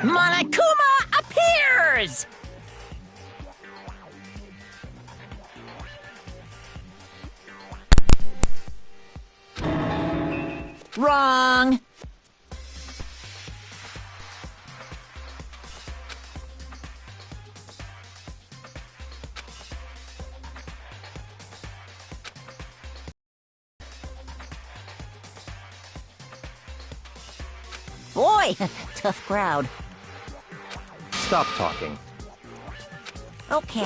Monokuma appears! Wrong! Boy, tough crowd. Stop talking. Okay.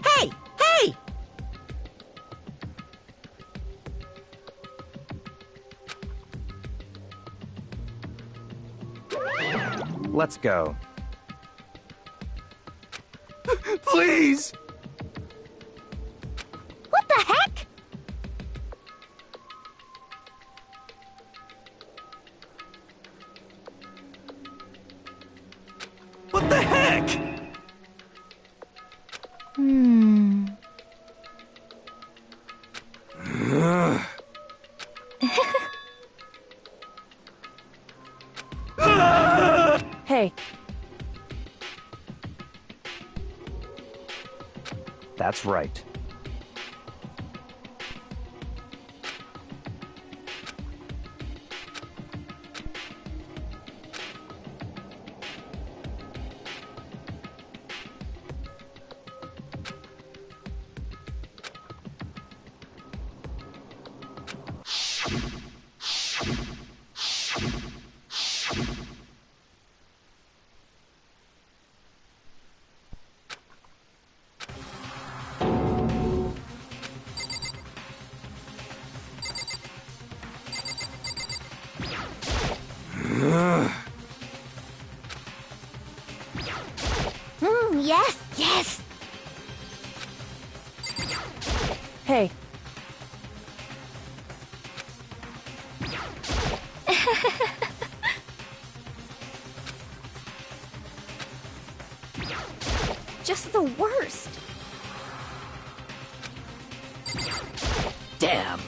Hey! Hey! Let's go. Please! What the heck? What the heck? Hey. That's right. Yes, yes! Hey. Just the worst. Damn.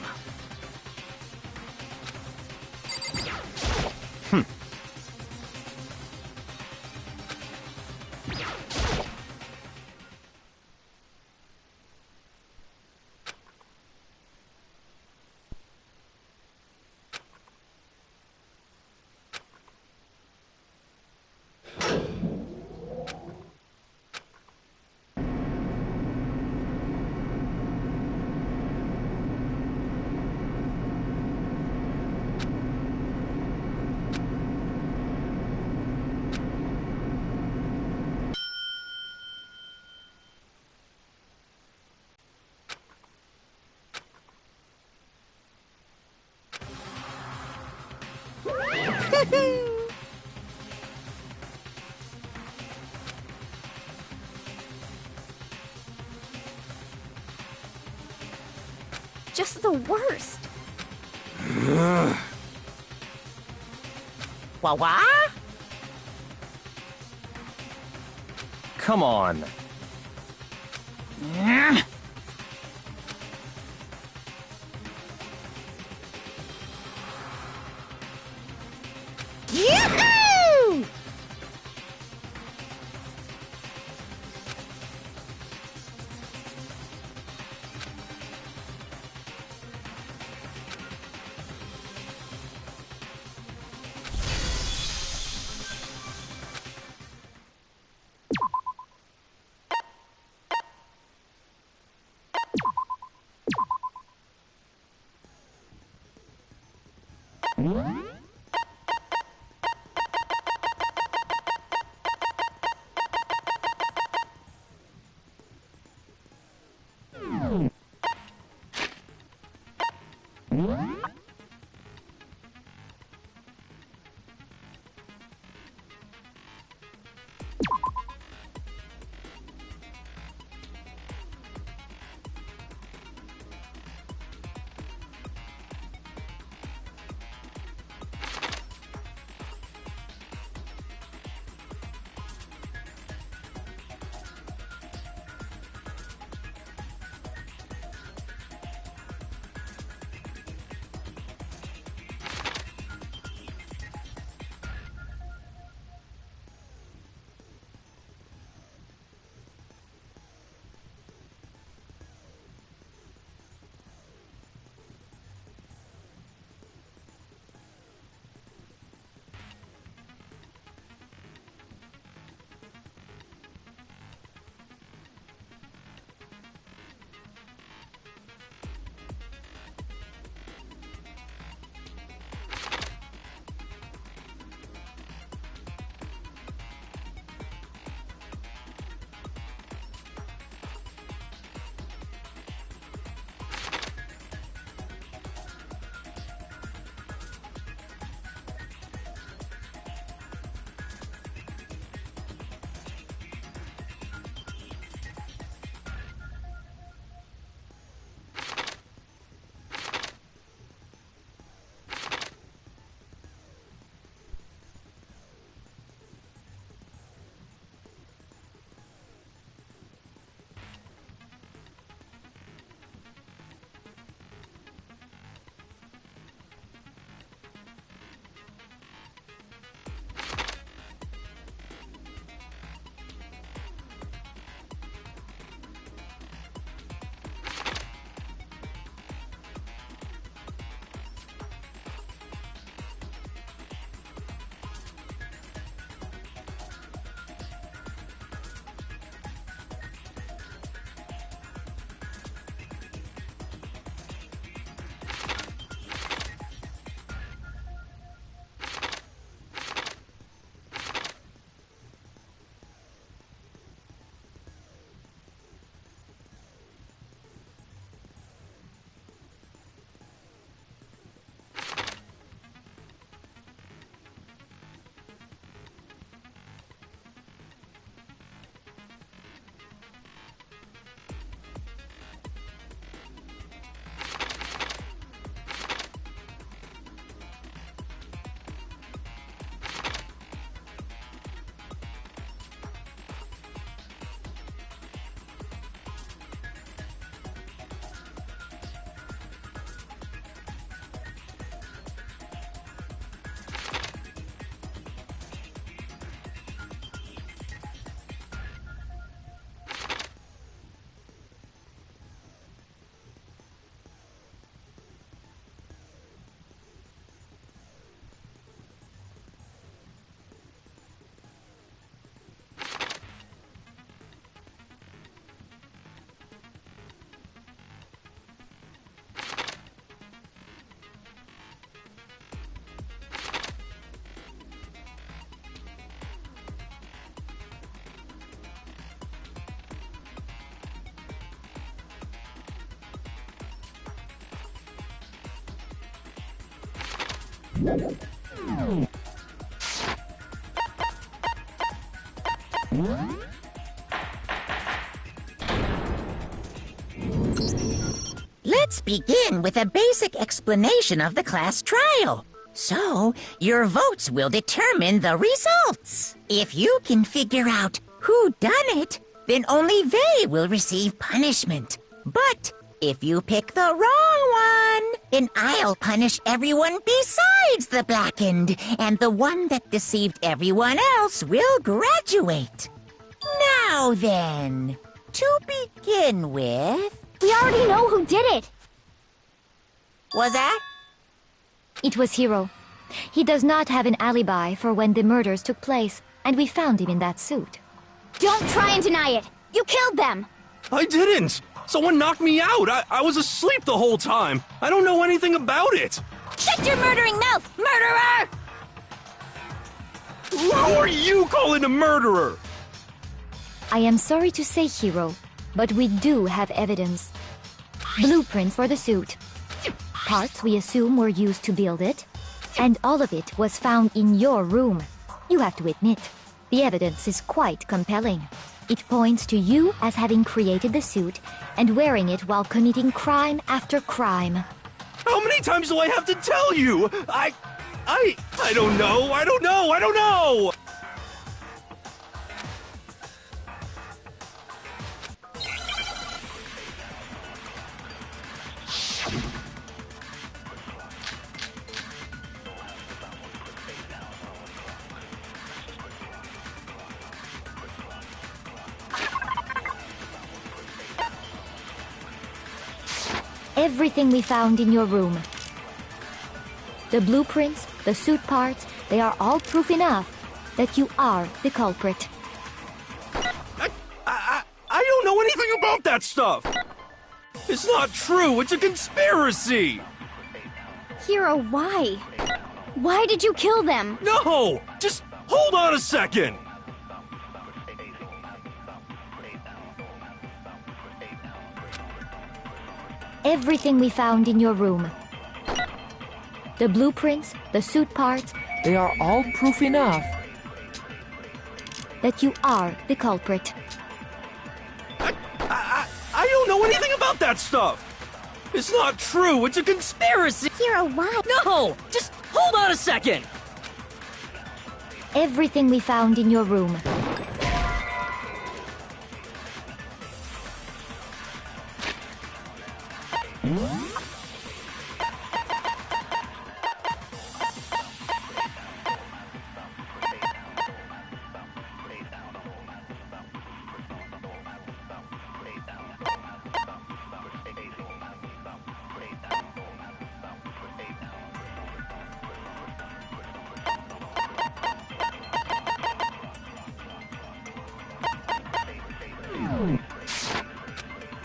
Just the worst. Wah-wah? Come on. Yoo-hoo! Let's begin with a basic explanation of the class trial. So, your votes will determine the results. If you can figure out who done it, then only they will receive punishment. But if you pick the wrong one, then I'll punish everyone besides the blackened, and the one that deceived everyone else will graduate. Now then, to begin with... We already know who did it. Was that? It was Hiro. He does not have an alibi for when the murders took place, and we found him in that suit. Don't try and deny it. You killed them. I didn't! Someone knocked me out! I was asleep the whole time! I don't know anything about it! Shut your murdering mouth, murderer! Who are you calling a murderer? I am sorry to say, Hiro, but we do have evidence. Blueprints for the suit. Parts we assume were used to build it. And all of it was found in your room. You have to admit, the evidence is quite compelling. It points to you as having created the suit and wearing it while committing crime after crime. How many times do I have to tell you? I don't know. I don't know. Everything we found in your room. The blueprints, the suit parts, they are all proof enough that you are the culprit. I don't know anything about that stuff. It's not true. It's a conspiracy. Hero, why? Why did you kill them? No! Just hold on a second. Everything we found in your room. The blueprints, the suit parts, They are all proof enough. that you are the culprit. I don't know anything about that stuff. It's not true. It's a conspiracy. Hero, why? No! Just hold on a second! Everything we found in your room.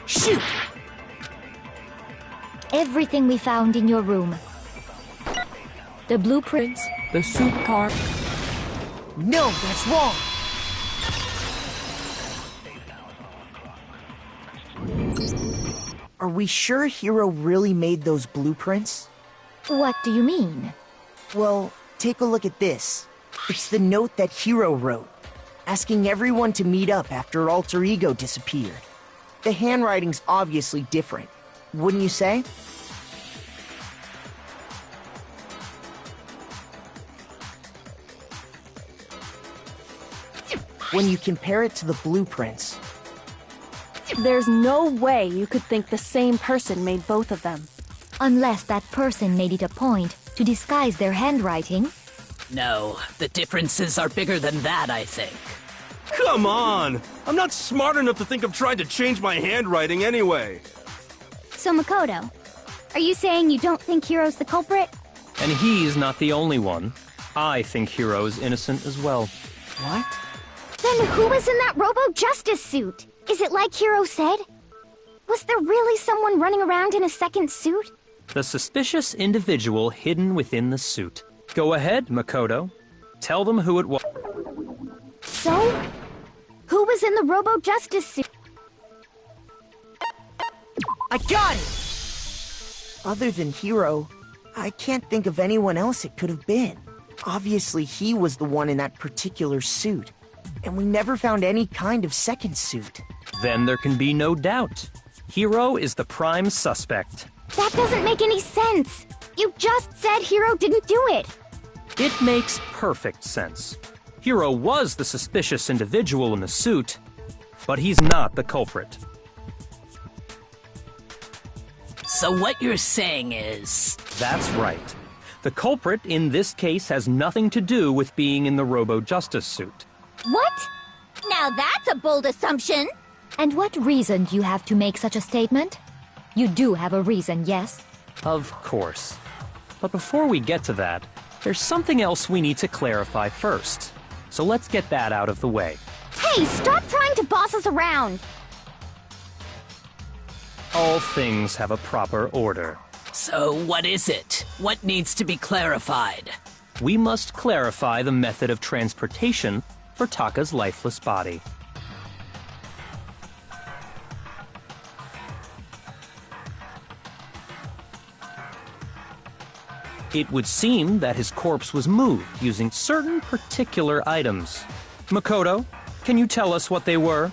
Shoot! Everything we found in your room. The blueprints, The suit part. No, that's wrong! Are we sure Hero really made those blueprints? what do you mean? Well, take a look at this. It's the note that Hero wrote, asking everyone to meet up after Alter Ego disappeared. The handwriting's obviously different, wouldn't you say? When you compare it to the blueprints, There's no way you could think the same person made both of them. Unless that person made it a point to disguise their handwriting. No, the differences are bigger than that, I think. Come on! I'm not smart enough to think of trying to change my handwriting anyway. So, Makoto, are you saying you don't think Hero's the culprit? And he's not the only one. I think Hero's innocent as well. what? Then who was in that Robo-Justice suit? Is it like Hero said? Was there really someone running around in a second suit? The suspicious individual hidden within the suit. Go ahead, Makoto. Tell them who it was. So, who was in the Robo-Justice suit? I got it! Other than Hero, I can't think of anyone else it could have been. Obviously, he was the one in that particular suit, and we never found any kind of second suit. Then there can be no doubt. Hero is the prime suspect. That doesn't make any sense. You just said Hero didn't do it. It makes perfect sense. Hero was the suspicious individual in the suit, but he's not the culprit. So what you're saying is... That's right. The culprit in this case has nothing to do with being in the Robo-Justice suit. What? Now that's a bold assumption. And what reason do you have to make such a statement? You do have a reason, yes? Of course. But before we get to that, there's something else we need to clarify first. So let's get that out of the way. Hey, stop trying to boss us around. All things have a proper order. So what is it? What needs to be clarified? We must clarify the method of transportation for Taka's lifeless body. It would seem that his corpse was moved using certain particular items. Makoto, can you tell us what they were?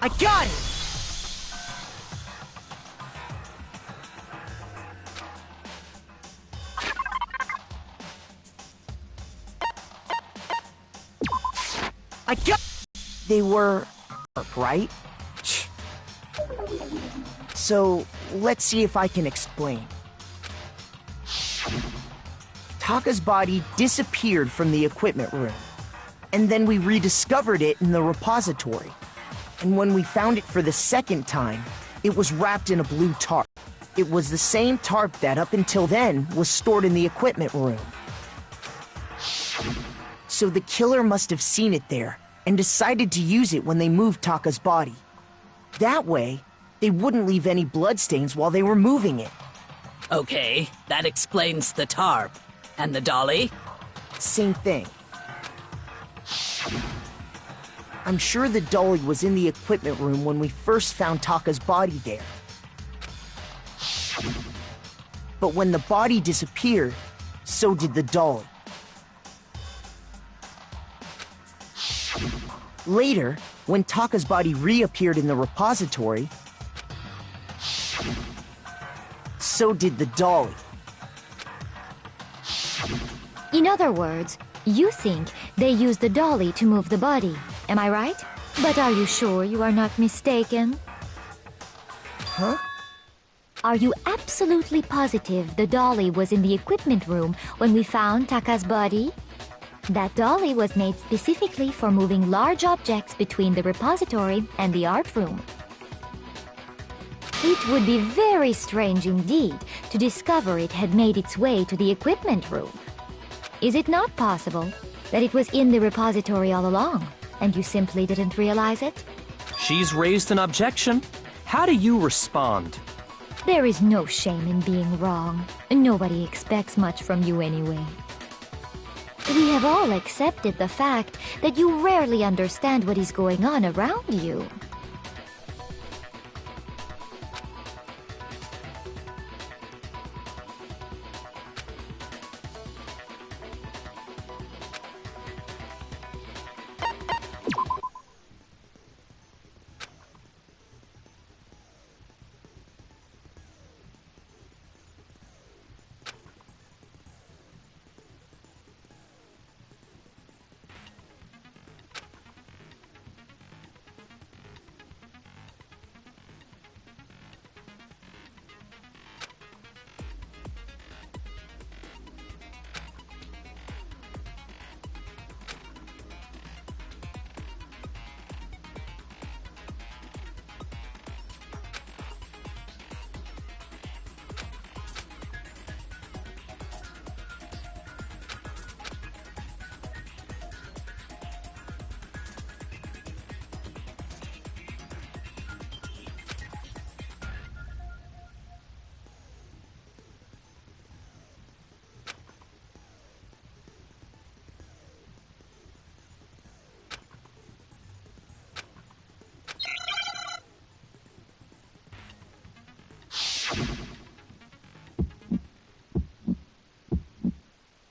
I got it! I got... They were... right? So, let's see if I can explain. Taka's body disappeared from the equipment room, and then we rediscovered it in the repository. And when we found it for the second time, it was wrapped in a blue tarp. It was the same tarp that, up until then, was stored in the equipment room. So the killer must have seen it there, and decided to use it when they moved Taka's body. That way, they wouldn't leave any bloodstains while they were moving it. Okay, that explains the tarp. And the dolly? Same thing. I'm sure the dolly was in the equipment room when we first found Taka's body there. But when the body disappeared, so did the dolly. Later, when Taka's body reappeared in the repository, so did the dolly. In other words, you think they used the dolly to move the body, am I right? But are you sure you are not mistaken? Huh? Are you absolutely positive the dolly was in the equipment room when we found Taka's body? That dolly was made specifically for moving large objects between the repository and the art room. It would be very strange indeed to discover it had made its way to the equipment room. Is it not possible that it was in the repository all along, and you simply didn't realize it? She's raised an objection. How do you respond? There is no shame in being wrong. Nobody expects much from you anyway. We have all accepted the fact that you rarely understand what is going on around you.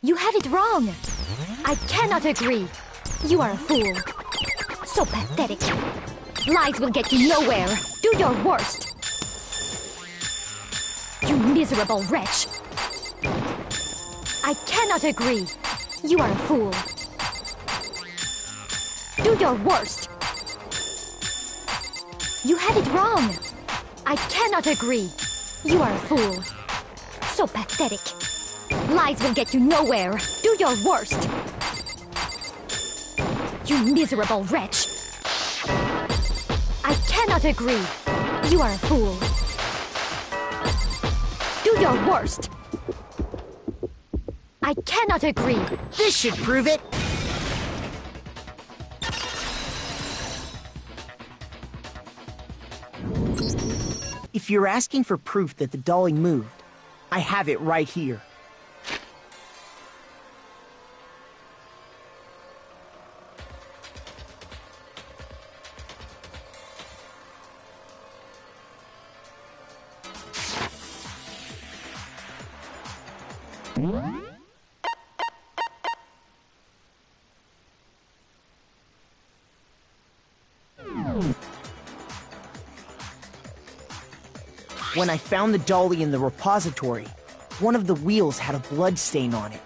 You have it wrong! I cannot agree! You are a fool. So pathetic. Lies will get you nowhere. Do your worst. You miserable wretch. I cannot agree. You are a fool. Do your worst. You have it wrong. I cannot agree. You are a fool. So pathetic. Lies will get you nowhere. Do your worst. You miserable wretch. I cannot agree. You are a fool. Do your worst. I cannot agree. This should prove it. If you're asking for proof that the dolly moved, I have it right here. When I found the dolly in the repository, one of the wheels had a blood stain on it.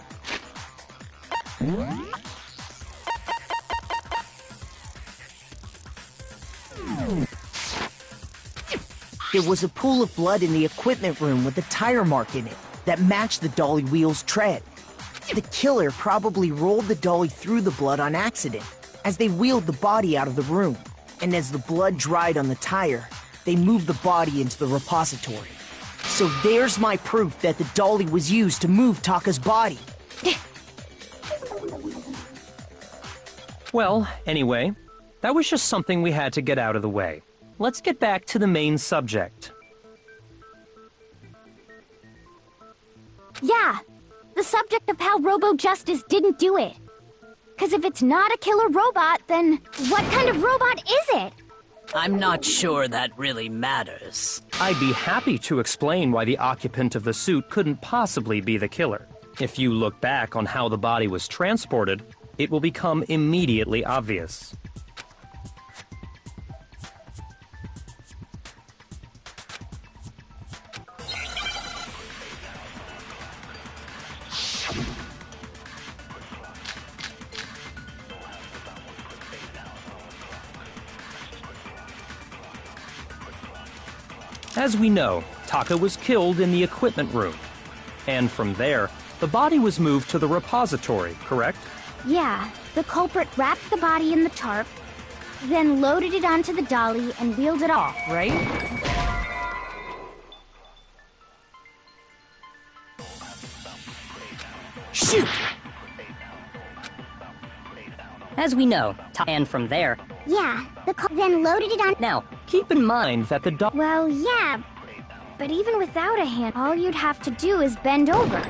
There was a pool of blood in the equipment room with a tire mark in it that matched the dolly wheel's tread. The killer probably rolled the dolly through the blood on accident as they wheeled the body out of the room, and as the blood dried on the tire, they moved the body into the repository. So there's my proof that the dolly was used to move Taka's body. Well, anyway, that was just something we had to get out of the way. Let's get back to the main subject. Yeah, the subject of how Robo-Justice didn't do it. Because if it's not a killer robot, then what kind of robot is it? I'm not sure that really matters. I'd be happy to explain why the occupant of the suit couldn't possibly be the killer. If you look back on how the body was transported, it will become immediately obvious. As we know, Taka was killed in the equipment room. And from there, the body was moved to the repository, correct? Yeah, the culprit wrapped the body in the tarp, then loaded it onto the dolly and wheeled it off, right? Shoot! As we know, and from there. Yeah, then loaded it on... Now, keep in mind that the dog... Well, yeah, but even without a hand, all you'd have to do is bend over.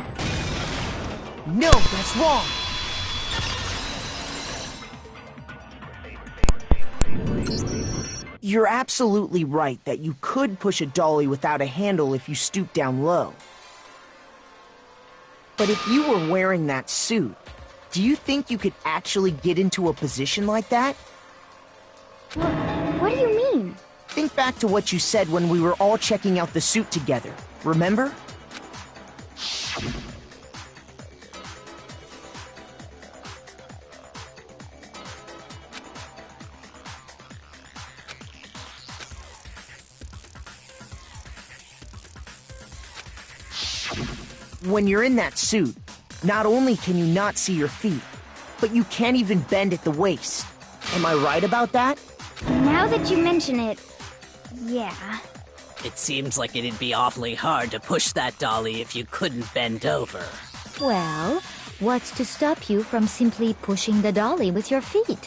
No, that's wrong! You're absolutely right that you could push a dolly without a handle if you stoop down low. But if you were wearing that suit, do you think you could actually get into a position like that? What do you mean? Think back to what you said when we were all checking out the suit together, remember? When you're in that suit, not only can you not see your feet, but you can't even bend at the waist. Am I right about that? Now that you mention it, yeah. It seems like it'd be awfully hard to push that dolly if you couldn't bend over. Well, what's to stop you from simply pushing the dolly with your feet?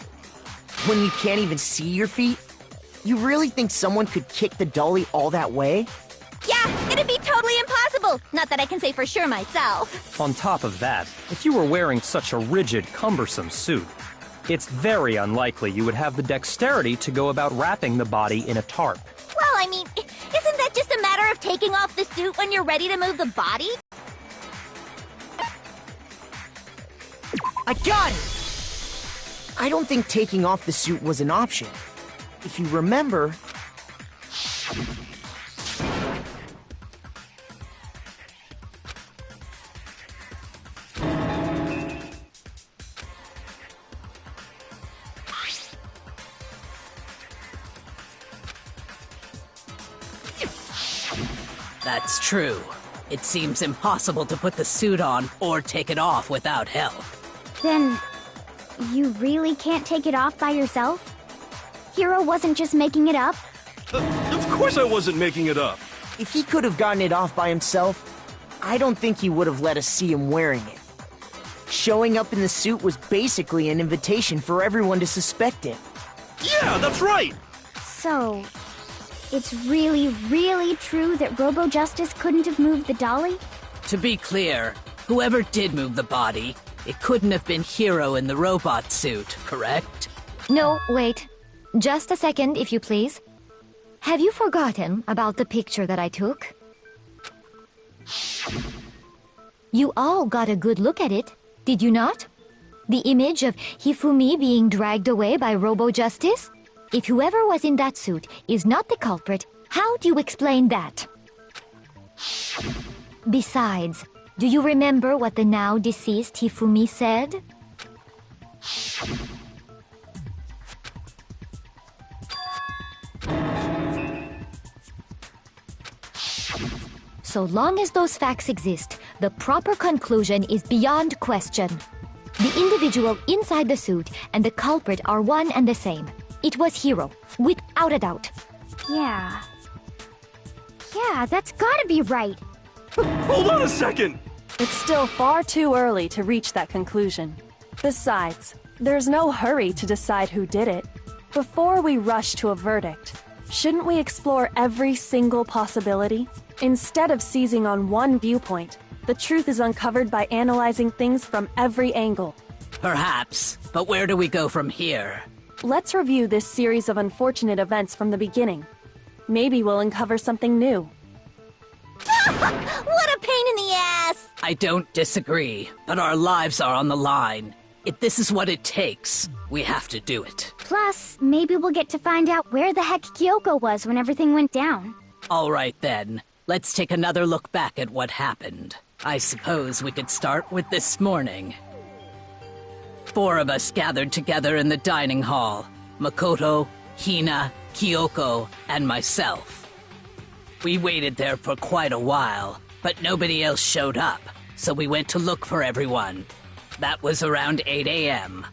When you can't even see your feet? You really think someone could kick the dolly all that way? Yeah, it'd be totally impossible! Not that I can say for sure myself. On top of that, if you were wearing such a rigid, cumbersome suit, it's very unlikely you would have the dexterity to go about wrapping the body in a tarp. Well, I mean, isn't that just a matter of taking off the suit when you're ready to move the body? I got it! I don't think taking off the suit was an option. If you remember... That's true. It seems impossible to put the suit on or take it off without help. Then, you really can't take it off by yourself? Hiro wasn't just making it up? Of course I wasn't making it up. If he could have gotten it off by himself, I don't think he would have let us see him wearing it. Showing up in the suit was basically an invitation for everyone to suspect it. Yeah, that's right! So, it's really, really true that Robo-Justice couldn't have moved the dolly? To be clear, whoever did move the body, it couldn't have been Hiro in the robot suit, correct? No, wait. Just a second, if you please. Have you forgotten about the picture that I took? You all got a good look at it, did you not? The image of Hifumi being dragged away by Robo-Justice? If whoever was in that suit is not the culprit, how do you explain that? Besides, do you remember what the now deceased Hifumi said? So long as those facts exist, the proper conclusion is beyond question. The individual inside the suit and the culprit are one and the same. It was Hiro, without a doubt. Yeah, that's gotta be right. Hold on a second! It's still far too early to reach that conclusion. Besides, there's no hurry to decide who did it. Before we rush to a verdict, shouldn't we explore every single possibility? Instead of seizing on one viewpoint, the truth is uncovered by analyzing things from every angle. Perhaps, but where do we go from here? Let's review this series of unfortunate events from the beginning. Maybe we'll uncover something new. What a pain in the ass! I don't disagree, but our lives are on the line. If this is what it takes, we have to do it. Plus, maybe we'll get to find out where the heck Kyoko was when everything went down. All right then, let's take another look back at what happened. I suppose we could start with this morning. 4 of us gathered together in the dining hall. Makoto, Hina, Kyoko, and myself. We waited there for quite a while, but nobody else showed up, so we went to look for everyone. That was around 8 a.m.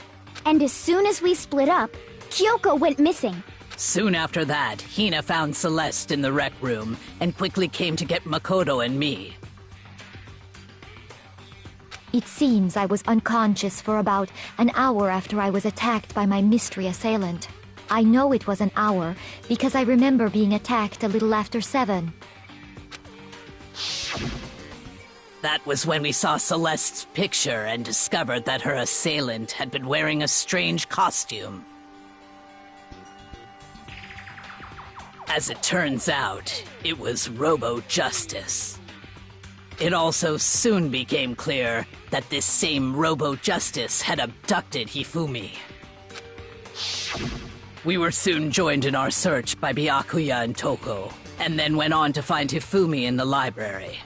And as soon as we split up, Kyoko went missing. Soon after that, Hina found Celeste in the rec room and quickly came to get Makoto and me. It seems I was unconscious for about an hour after I was attacked by my mystery assailant. I know it was an hour because I remember being attacked a little after 7. That was when we saw Celeste's picture and discovered that her assailant had been wearing a strange costume. As it turns out, it was Robo-Justice. It also soon became clear that this same Robo-Justice had abducted Hifumi. We were soon joined in our search by Byakuya and Toko, and then went on to find Hifumi in the library.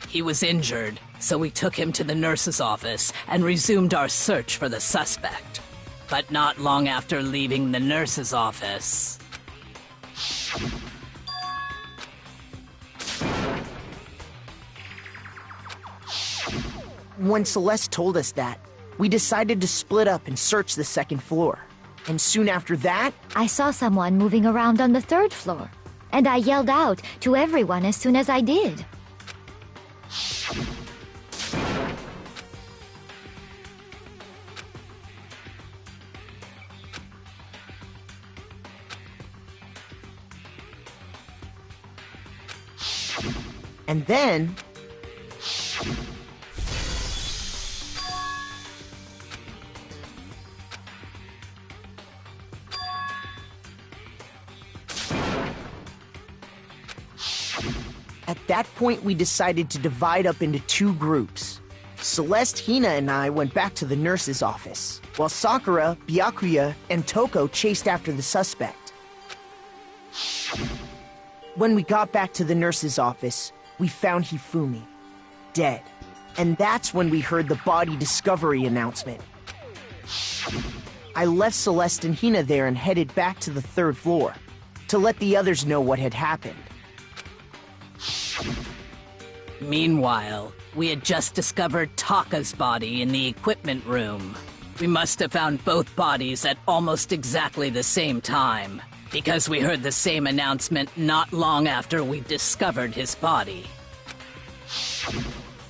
He was injured, so we took him to the nurse's office and resumed our search for the suspect. But not long after leaving the nurse's office... When Celeste told us that, we decided to split up and search the second floor. And soon after that, I saw someone moving around on the 3rd floor, and I yelled out to everyone as soon as I did. and then... At that point, we decided to divide up into 2 groups. Celeste, Hina, and I went back to the nurse's office, while Sakura, Byakuya, and Toko chased after the suspect. When we got back to the nurse's office, we found Hifumi, dead. And that's when we heard the body discovery announcement. I left Celeste and Hina there and headed back to the 3rd floor, to let the others know what had happened. Meanwhile, we had just discovered Taka's body in the equipment room. We must have found both bodies at almost exactly the same time, because we heard the same announcement not long after we discovered his body.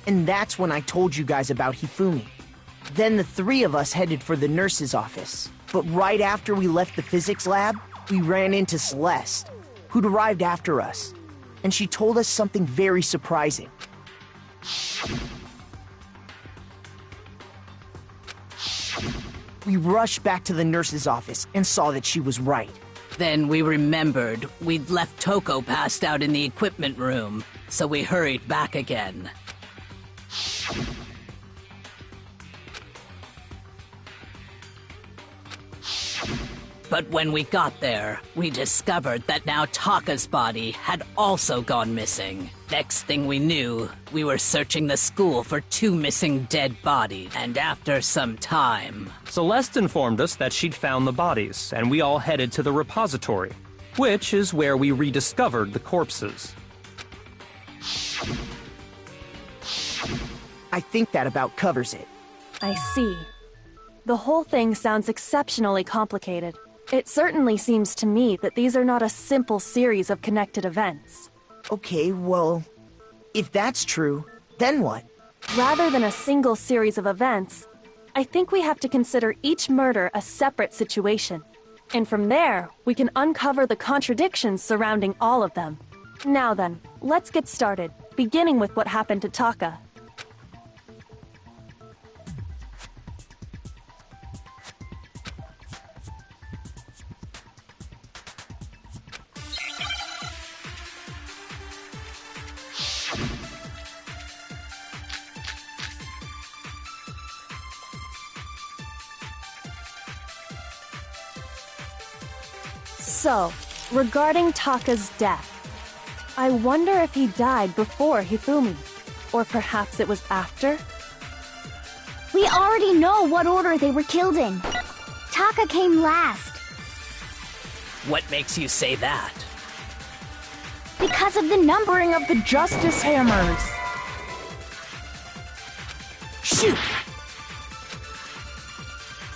And that's when I told you guys about Hifumi. Then the 3 of us headed for the nurse's office. But right after we left the physics lab, we ran into Celeste, who'd arrived after us. And she told us something very surprising. We rushed back to the nurse's office and saw that she was right. Then we remembered we'd left Toko passed out in the equipment room, so we hurried back again. But when we got there, we discovered that now Taka's body had also gone missing. Next thing we knew, we were searching the school for 2 missing dead bodies. And after some time... Celeste informed us that she'd found the bodies, and we all headed to the repository, which is where we rediscovered the corpses. I think that about covers it. I see. The whole thing sounds exceptionally complicated. It certainly seems to me that these are not a simple series of connected events. Okay, well, if that's true, then what? Rather than a single series of events, I think we have to consider each murder a separate situation. And from there, we can uncover the contradictions surrounding all of them. Now then, let's get started, beginning with what happened to Taka. So, regarding Taka's death, I wonder if he died before Hifumi, or perhaps it was after? We already know what order they were killed in. Taka came last. What makes you say that? Because of the numbering of the Justice hammers. Shoot!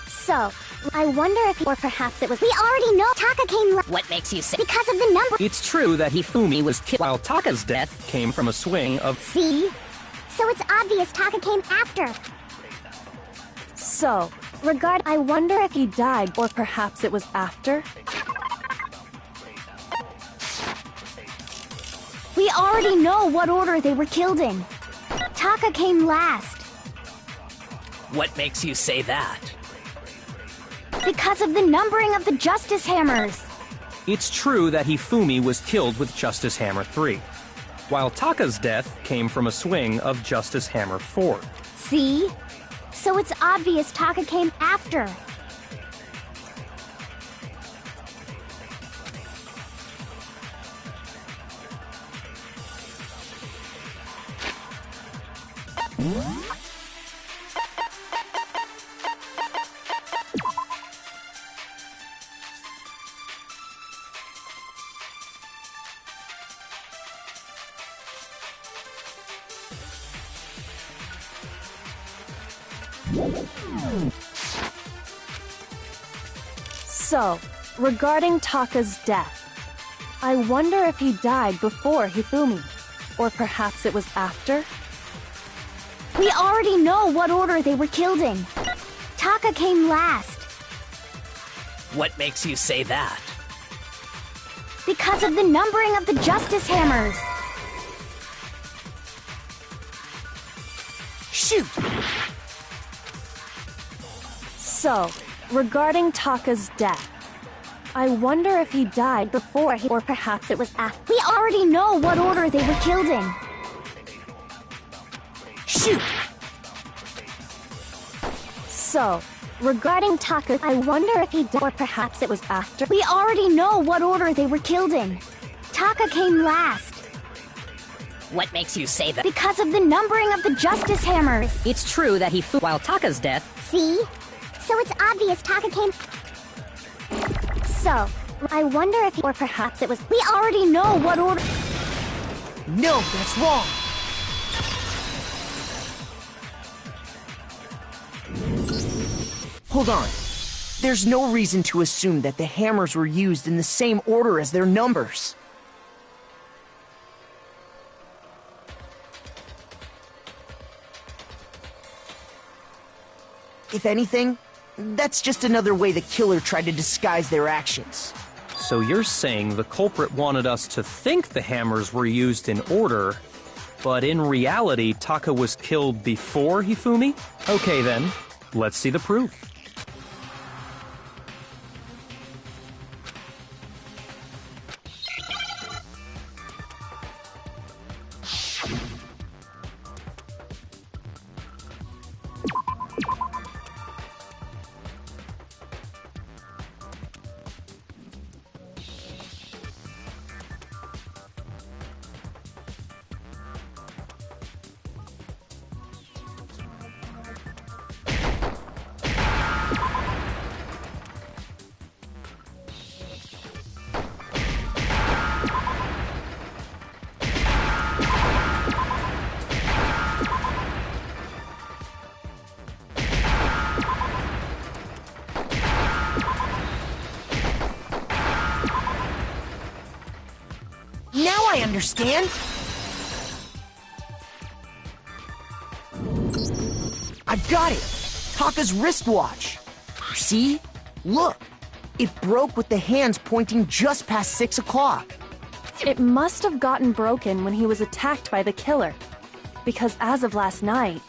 So, I wonder if, or perhaps it was. We already know Taka came last. What makes you say? Because of the number. It's true that Hifumi was killed while Taka's death came from a swing of... See? So it's obvious Taka came after. So, I wonder if he died, or perhaps it was after? We already know what order they were killed in. Taka came last. What makes you say that? Because of the numbering of the Justice Hammers. It's true that Hifumi was killed with Justice Hammer 3, while Taka's death came from a swing of Justice Hammer 4. See? So it's obvious Taka came after. So, regarding Taka's death, I wonder if he died before Hifumi, or perhaps it was after? We already know what order they were killed in. Taka came last. What makes you say that? Because of the numbering of the Justice Hammers. Shoot! So, regarding Taka's death, I wonder if he died before or perhaps it was after. We already know what order they were killed in. Shoot! So, regarding Taka, I wonder if he died or perhaps it was after. We already know what order they were killed in. Taka came last. What makes you say that? Because of the numbering of the Justice Hammers. It's true that while Taka's death... See? So it's obvious Taka came... So, I wonder if or perhaps it was... We already know what order... No, that's wrong! Hold on. There's no reason to assume that the hammers were used in the same order as their numbers. If anything, that's just another way the killer tried to disguise their actions. So you're saying the culprit wanted us to think the hammers were used in order, but in reality, Taka was killed before Hifumi? Okay then, let's see the proof. understand? I've got it! Taka's wristwatch! See? Look! It broke with the hands pointing just past 6 o'clock. It must have gotten broken when he was attacked by the killer. Because as of last night...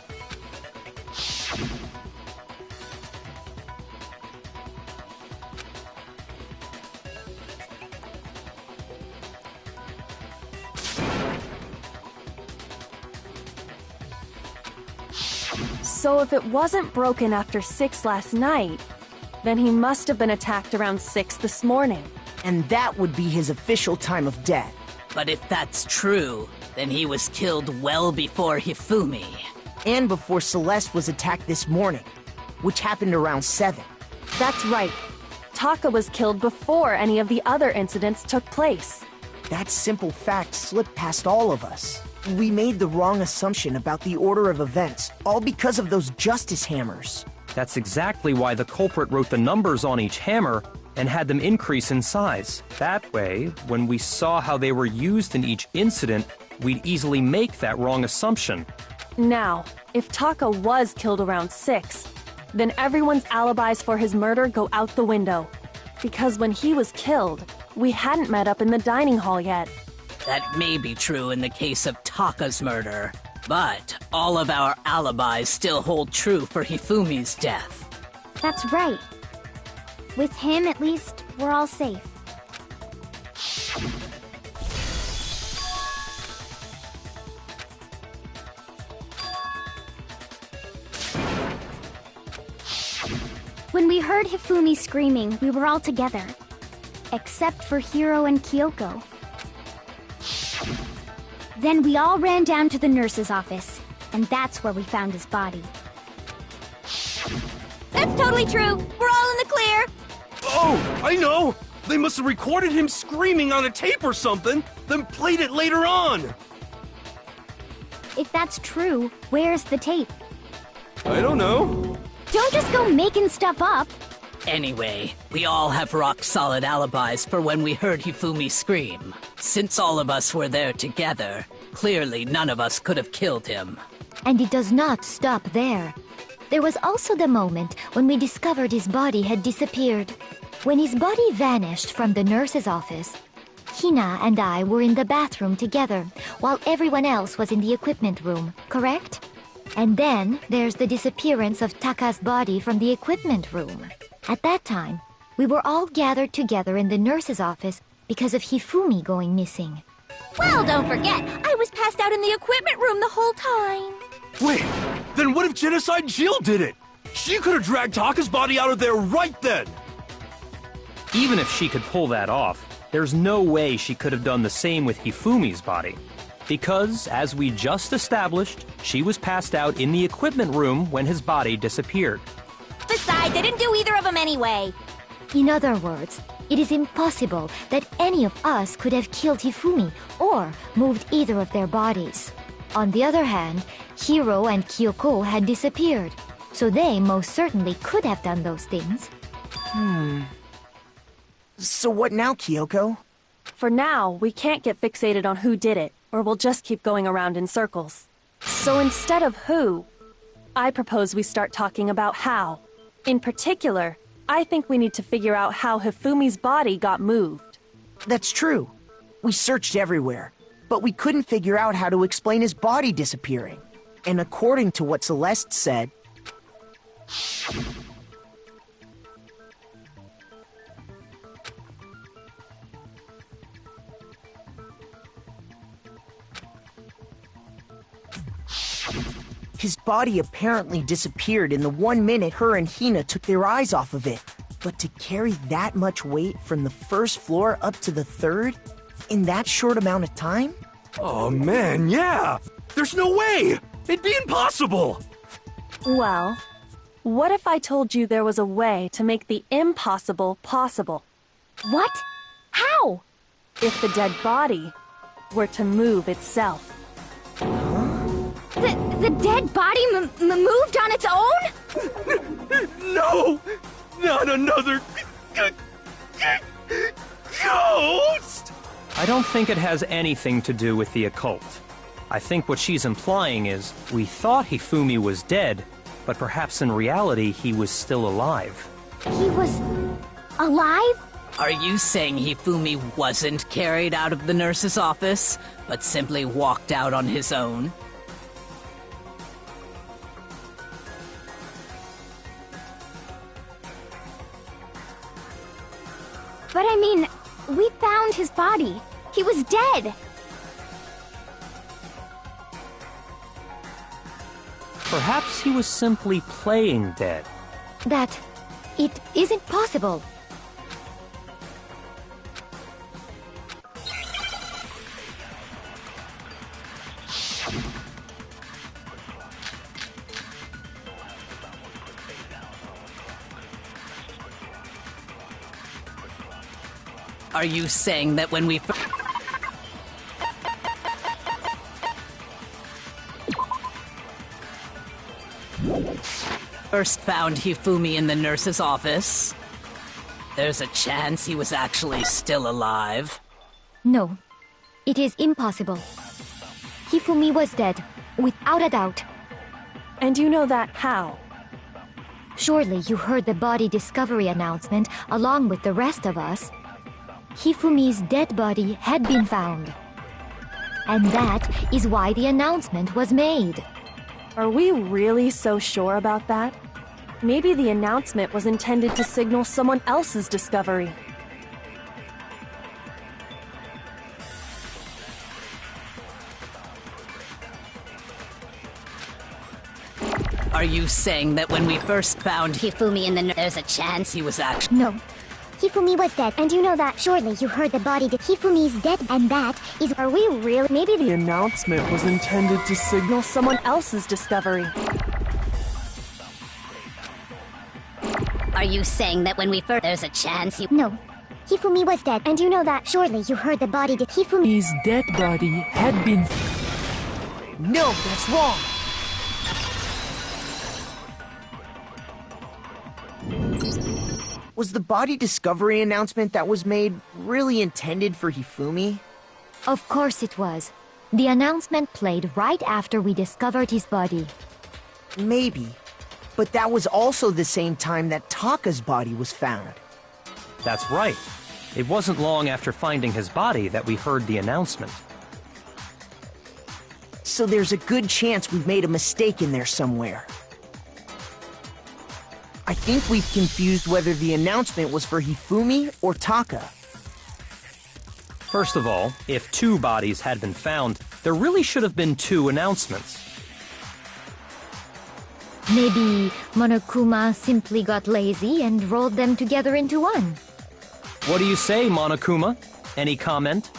So if it wasn't broken after 6 last night, then he must have been attacked around 6 this morning. And that would be his official time of death. But if that's true, then he was killed well before Hifumi. And before Celeste was attacked this morning, which happened around 7. That's right. Taka was killed before any of the other incidents took place. That simple fact slipped past all of us. We made the wrong assumption about the order of events, all because of those justice hammers. That's exactly why the culprit wrote the numbers on each hammer and had them increase in size. That way, when we saw how they were used in each incident, we'd easily make that wrong assumption. Now, if Taka was killed around 6, then everyone's alibis for his murder go out the window. Because when he was killed, we hadn't met up in the dining hall yet. That may be true in the case of Taka's murder, but all of our alibis still hold true for Hifumi's death. That's right. With him, at least, we're all safe. When we heard Hifumi screaming, we were all together. Except for Hiro and Kyoko. Then we all ran down to the nurse's office, and that's where we found his body. That's totally true. We're all in the clear. Oh, I know! They must have recorded him screaming on a tape or something, then played it later on! If that's true, where's the tape? I don't know. Don't just go making stuff up. Anyway, we all have rock-solid alibis for when we heard Hifumi scream. Since all of us were there together, clearly none of us could have killed him. And it does not stop there. There was also the moment when we discovered his body had disappeared. When his body vanished from the nurse's office, Hina and I were in the bathroom together, while everyone else was in the equipment room, correct? And then there's the disappearance of Taka's body from the equipment room. At that time, we were all gathered together in the nurse's office because of Hifumi going missing. Well, don't forget, I was passed out in the equipment room the whole time. Wait, then what if Genocide Jill did it? She could have dragged Taka's body out of there right then! Even if she could pull that off, there's no way she could have done the same with Hifumi's body. Because, as we just established, she was passed out in the equipment room when his body disappeared. Besides, I didn't do either of them anyway. In other words, it is impossible that any of us could have killed Hifumi or moved either of their bodies. On the other hand, Hiro and Kyoko had disappeared, so they most certainly could have done those things. So what now, Kyoko? For now, we can't get fixated on who did it, or we'll just keep going around in circles. So instead of who, I propose we start talking about how. In particular, I think we need to figure out how Hifumi's body got moved. That's true. We searched everywhere, but we couldn't figure out how to explain his body disappearing. And according to what Celeste said... His body apparently disappeared in the 1 minute her and Hina took their eyes off of it. But to carry that much weight from the first floor up to the third in that short amount of time? Oh man, yeah! There's no way! It'd be impossible! Well, what if I told you there was a way to make the impossible possible? What? How? If the dead body were to move itself. The dead body moved on its own? No! Not another... ghost! I don't think it has anything to do with the occult. I think what she's implying is we thought Hifumi was dead, but perhaps in reality he was still alive. He was alive? Are you saying Hifumi wasn't carried out of the nurse's office, but simply walked out on his own? But I mean, we found his body. He was dead. Perhaps he was simply playing dead. That it isn't possible. Are you saying that when we first found Hifumi in the nurse's office, there's a chance he was actually still alive? No, it is impossible. Hifumi was dead, without a doubt. And you know that how? Surely you heard the body discovery announcement along with the rest of us. Hifumi's dead body had been found. And that is why the announcement was made. Are we really so sure about that? Maybe the announcement was intended to signal someone else's discovery. Are you saying that when we first found Hifumi in the there's a chance he was actually... No. Hifumi was dead, and you know that. Surely you heard the body. Hifumi's dead, and that is... Are we really... Maybe The announcement was intended to signal someone else's discovery. Are you saying that when we first there's a chance he... No. Hifumi was dead, and you know that. Surely you heard the body. His dead body had been... No, that's wrong! Was the body discovery announcement that was made really intended for Hifumi? Of course it was. The announcement played right after we discovered his body. Maybe. But that was also the same time that Taka's body was found. That's right. It wasn't long after finding his body that we heard the announcement. So there's a good chance we've made a mistake in there somewhere. I think we've confused whether the announcement was for Hifumi or Taka. First of all, if two bodies had been found, there really should have been two announcements. Maybe Monokuma simply got lazy and rolled them together into one. What do you say, Monokuma? Any comment?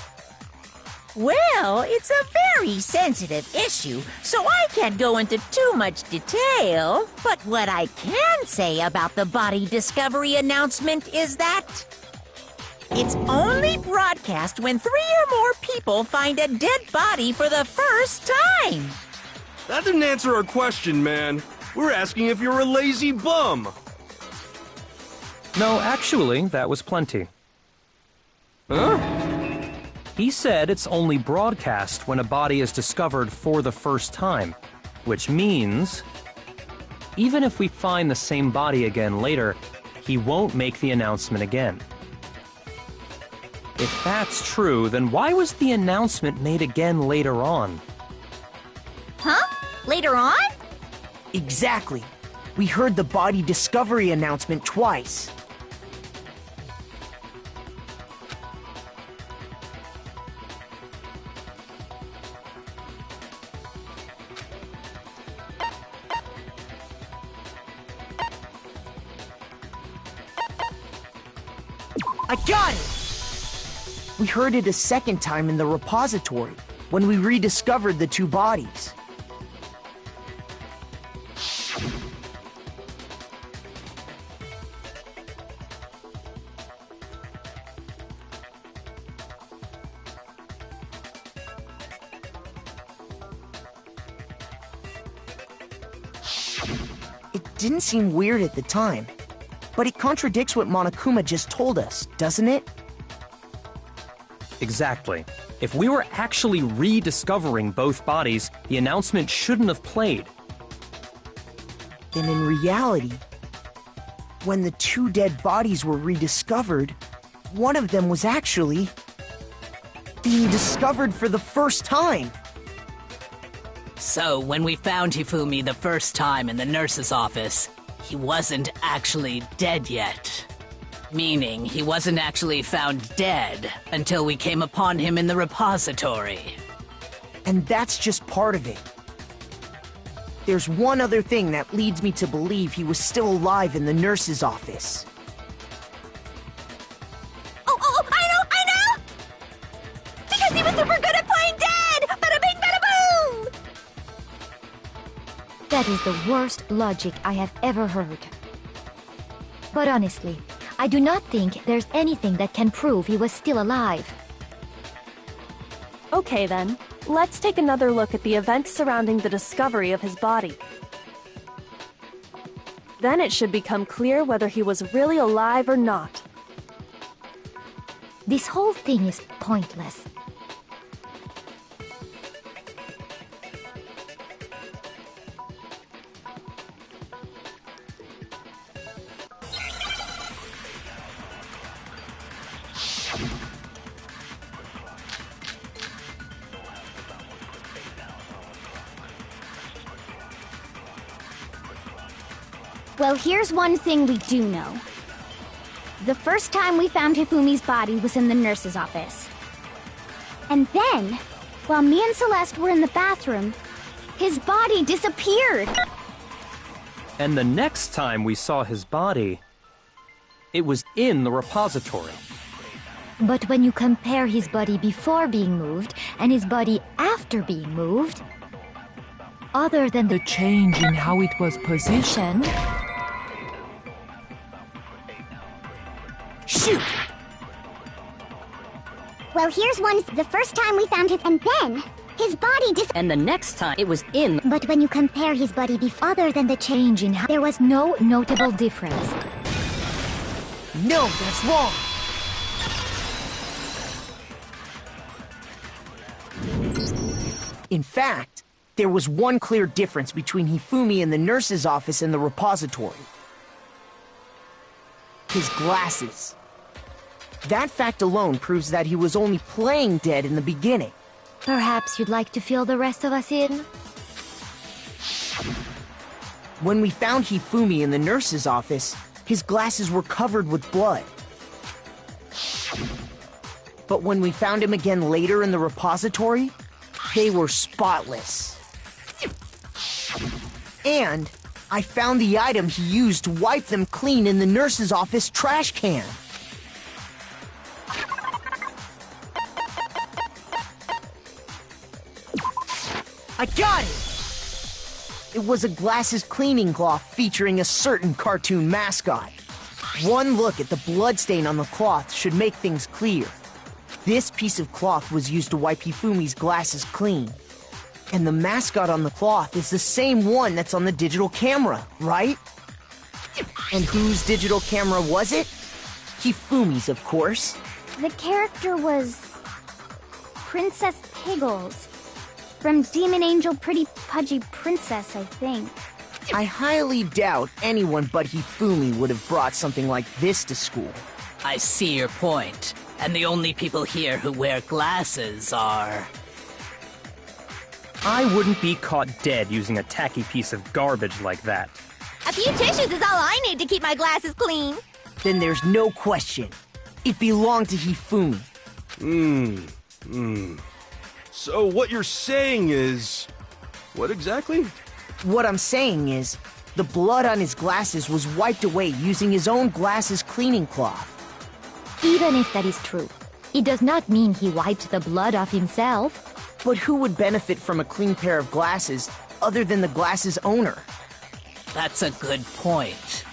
Well, it's a very sensitive issue, so I can't go into too much detail. But what I can say about the body discovery announcement is that it's only broadcast when 3 or more people find a dead body for the first time. That didn't answer our question, man. We're asking if you're a lazy bum. No, actually, that was plenty. Huh? He said it's only broadcast when a body is discovered for the first time, which means even if we find the same body again later, he won't make the announcement again. If that's true, then why was the announcement made again later on? Huh? Later on? Exactly. We heard the body discovery announcement twice. I got it! We heard it a second time in the repository, when we rediscovered the two bodies. It didn't seem weird at the time. But it contradicts what Monokuma just told us, doesn't it? Exactly. If we were actually rediscovering both bodies, the announcement shouldn't have played. Then in reality, when the two dead bodies were rediscovered, one of them was actually being discovered for the first time. So, when we found Hifumi the first time in the nurse's office, he wasn't actually dead yet. Meaning, he wasn't actually found dead until we came upon him in the repository. And that's just part of it. There's one other thing that leads me to believe he was still alive in the nurse's office. Oh, I know! Because he was super good at playing dead! Bada bing, bada boom! That is the worst logic I have ever heard. But honestly, I do not think there's anything that can prove he was still alive. Okay then, let's take another look at the events surrounding the discovery of his body. Then it should become clear whether he was really alive or not. This whole thing is pointless. Well, here's one thing we do know. The first time we found Hifumi's body was in the nurse's office. And then, while me and Celeste were in the bathroom, his body disappeared. And the next time we saw his body, it was in the repository. But when you compare his body before being moved and his body after being moved, other than The change in how it was positioned. Shoot! Well, here's one. The first time we found him, and then his body And the next time it was in. But when you compare his body before, other than the change in how, there was no notable difference. No, that's wrong! In fact, there was one clear difference between Hifumi in the nurse's office and the repository. His glasses. That fact alone proves that he was only playing dead in the beginning. Perhaps you'd like to fill the rest of us in? When we found Hifumi in the nurse's office, his glasses were covered with blood. But when we found him again later in the repository, they were spotless. And I found the item he used to wipe them clean in the nurse's office trash can. I got it! It was a glasses cleaning cloth featuring a certain cartoon mascot. One look at the bloodstain on the cloth should make things clear. This piece of cloth was used to wipe Hifumi's glasses clean. And the mascot on the cloth is the same one that's on the digital camera, right? And whose digital camera was it? Hifumi's, of course. The character was Princess Piggles. From Demon Angel Pretty Pudgy Princess, I think. I highly doubt anyone but Hifumi would have brought something like this to school. I see your point. And the only people here who wear glasses are... I wouldn't be caught dead using a tacky piece of garbage like that. A few tissues is all I need to keep my glasses clean. Then there's no question. It belonged to Hifumi. So what you're saying is... what exactly? What I'm saying is, the blood on his glasses was wiped away using his own glasses cleaning cloth. Even if that is true, it does not mean he wiped the blood off himself. But who would benefit from a clean pair of glasses other than the glasses owner? That's a good point.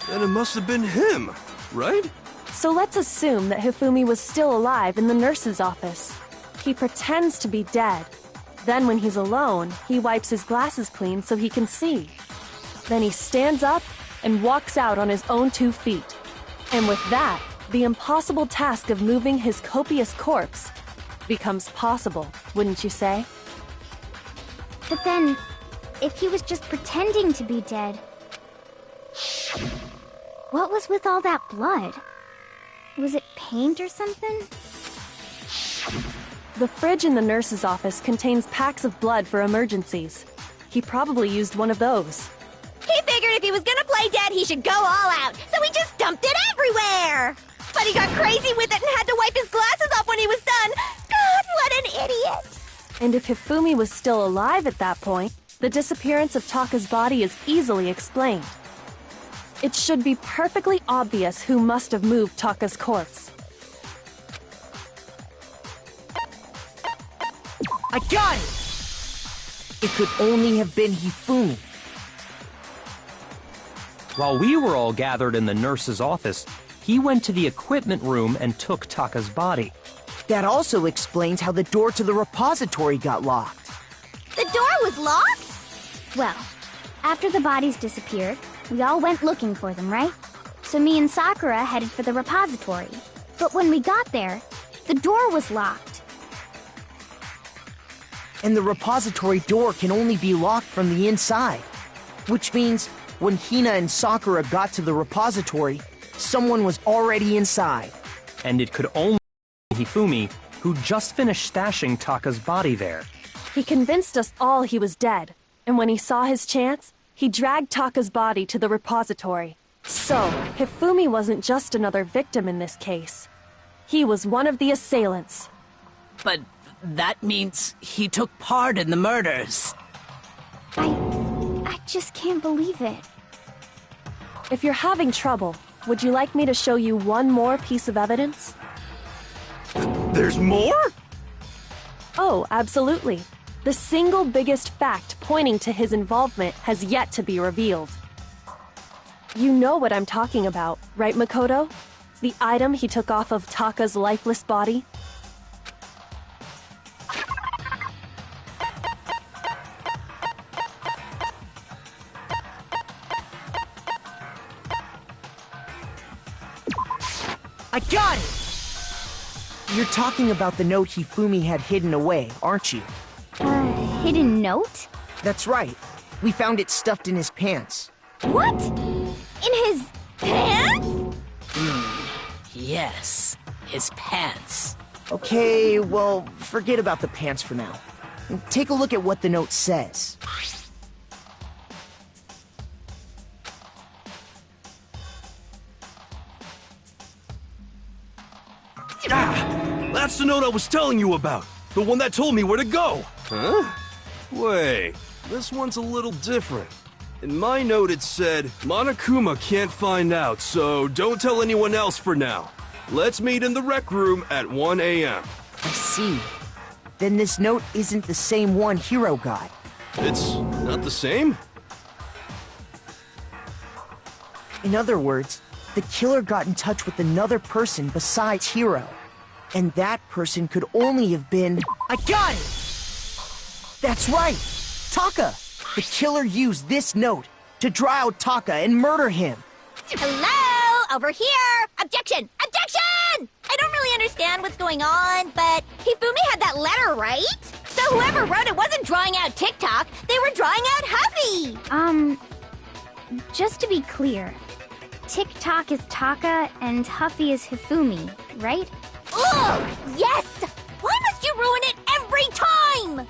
Then it must have been him, right? So let's assume that Hifumi was still alive in the nurse's office. He pretends to be dead. Then when he's alone, he wipes his glasses clean so he can see. Then he stands up and walks out on his own 2 feet. And with that, the impossible task of moving his copious corpse becomes possible, wouldn't you say? But then, if he was just pretending to be dead, what was with all that blood? Was it paint or something? The fridge in the nurse's office contains packs of blood for emergencies. He probably used one of those. He figured if he was gonna play dead, he should go all out, so he just dumped it everywhere! But he got crazy with it and had to wipe his glasses off when he was done! God, what an idiot! And if Hifumi was still alive at that point, the disappearance of Taka's body is easily explained. It should be perfectly obvious who must have moved Taka's corpse. I got it! It could only have been Hifumi. While we were all gathered in the nurse's office, he went to the equipment room and took Taka's body. That also explains how the door to the repository got locked. The door was locked? Well, after the bodies disappeared, we all went looking for them, right? So me and Sakura headed for the repository. But when we got there, the door was locked. And the repository door can only be locked from the inside. Which means, when Hina and Sakura got to the repository, someone was already inside. And it could only be Hifumi, who just finished stashing Taka's body there. He convinced us all he was dead, and when he saw his chance, he dragged Taka's body to the repository. So, Hifumi wasn't just another victim in this case. He was one of the assailants. But that means he took part in the murders. I just can't believe it. If you're having trouble, would you like me to show you one more piece of evidence? There's more? Oh, absolutely. The single biggest fact pointing to his involvement has yet to be revealed. You know what I'm talking about, right, Makoto? The item he took off of Taka's lifeless body? I got it! You're talking about the note Hifumi had hidden away, aren't you? Hidden note? That's right. We found it stuffed in his pants. What? In his pants? Yes, his pants. Okay, well, forget about the pants for now. Take a look at what the note says. Ah! That's the note I was telling you about! The one that told me where to go! Huh? Wait, this one's a little different. In my note it said, Monokuma can't find out, so don't tell anyone else for now. Let's meet in the rec room at 1 a.m. I see. Then this note isn't the same one Hiro got. It's not the same? In other words, the killer got in touch with another person besides Hiro. And that person could only have been... I got it! That's right! Taka! The killer used this note to draw out Taka and murder him. Hello? Over here! Objection! Objection! I don't really understand what's going on, but Hifumi had that letter, right? So whoever wrote it wasn't drawing out TikTok, they were drawing out Huffy! Just to be clear, TikTok is Taka and Huffy is Hifumi, right? Ugh! Yes! Why must you ruin it every time?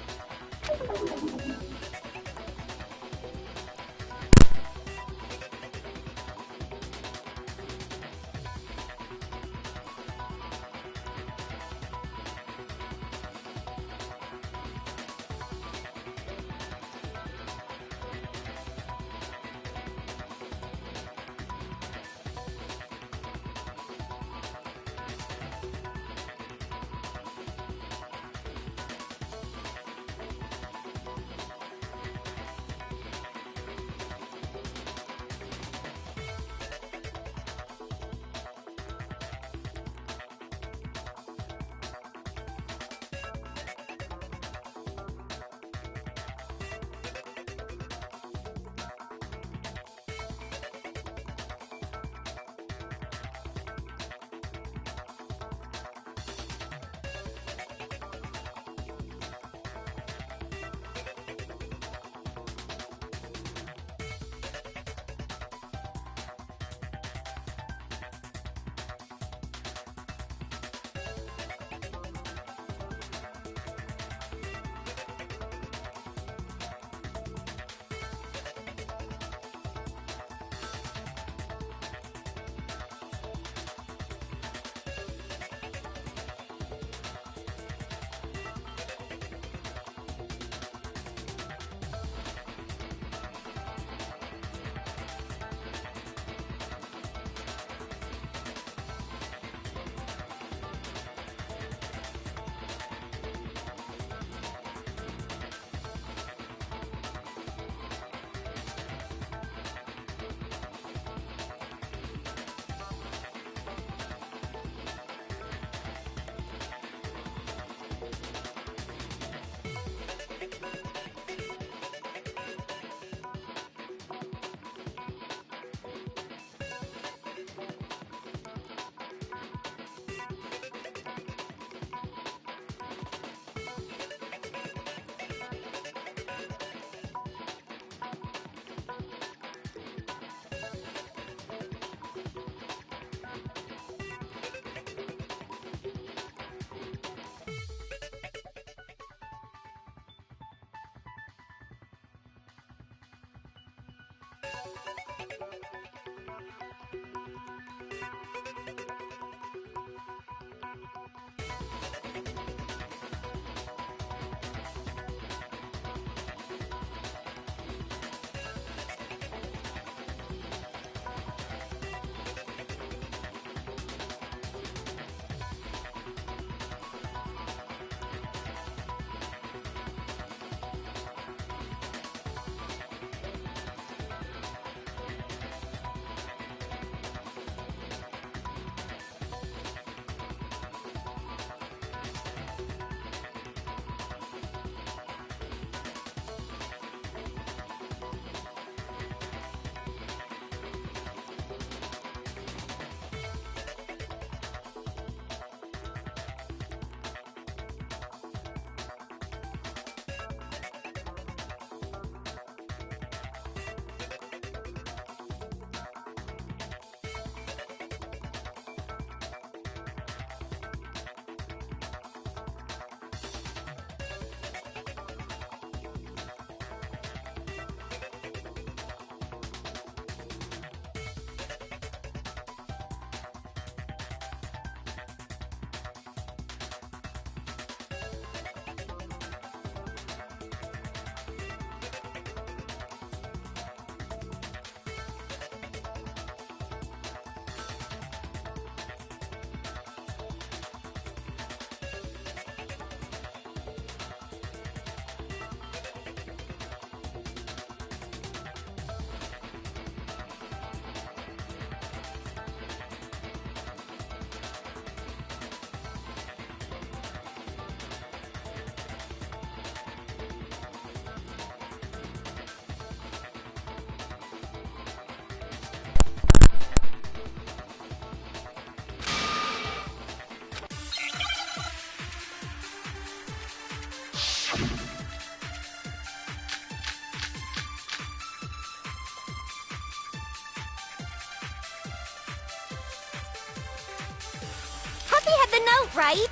The note, right?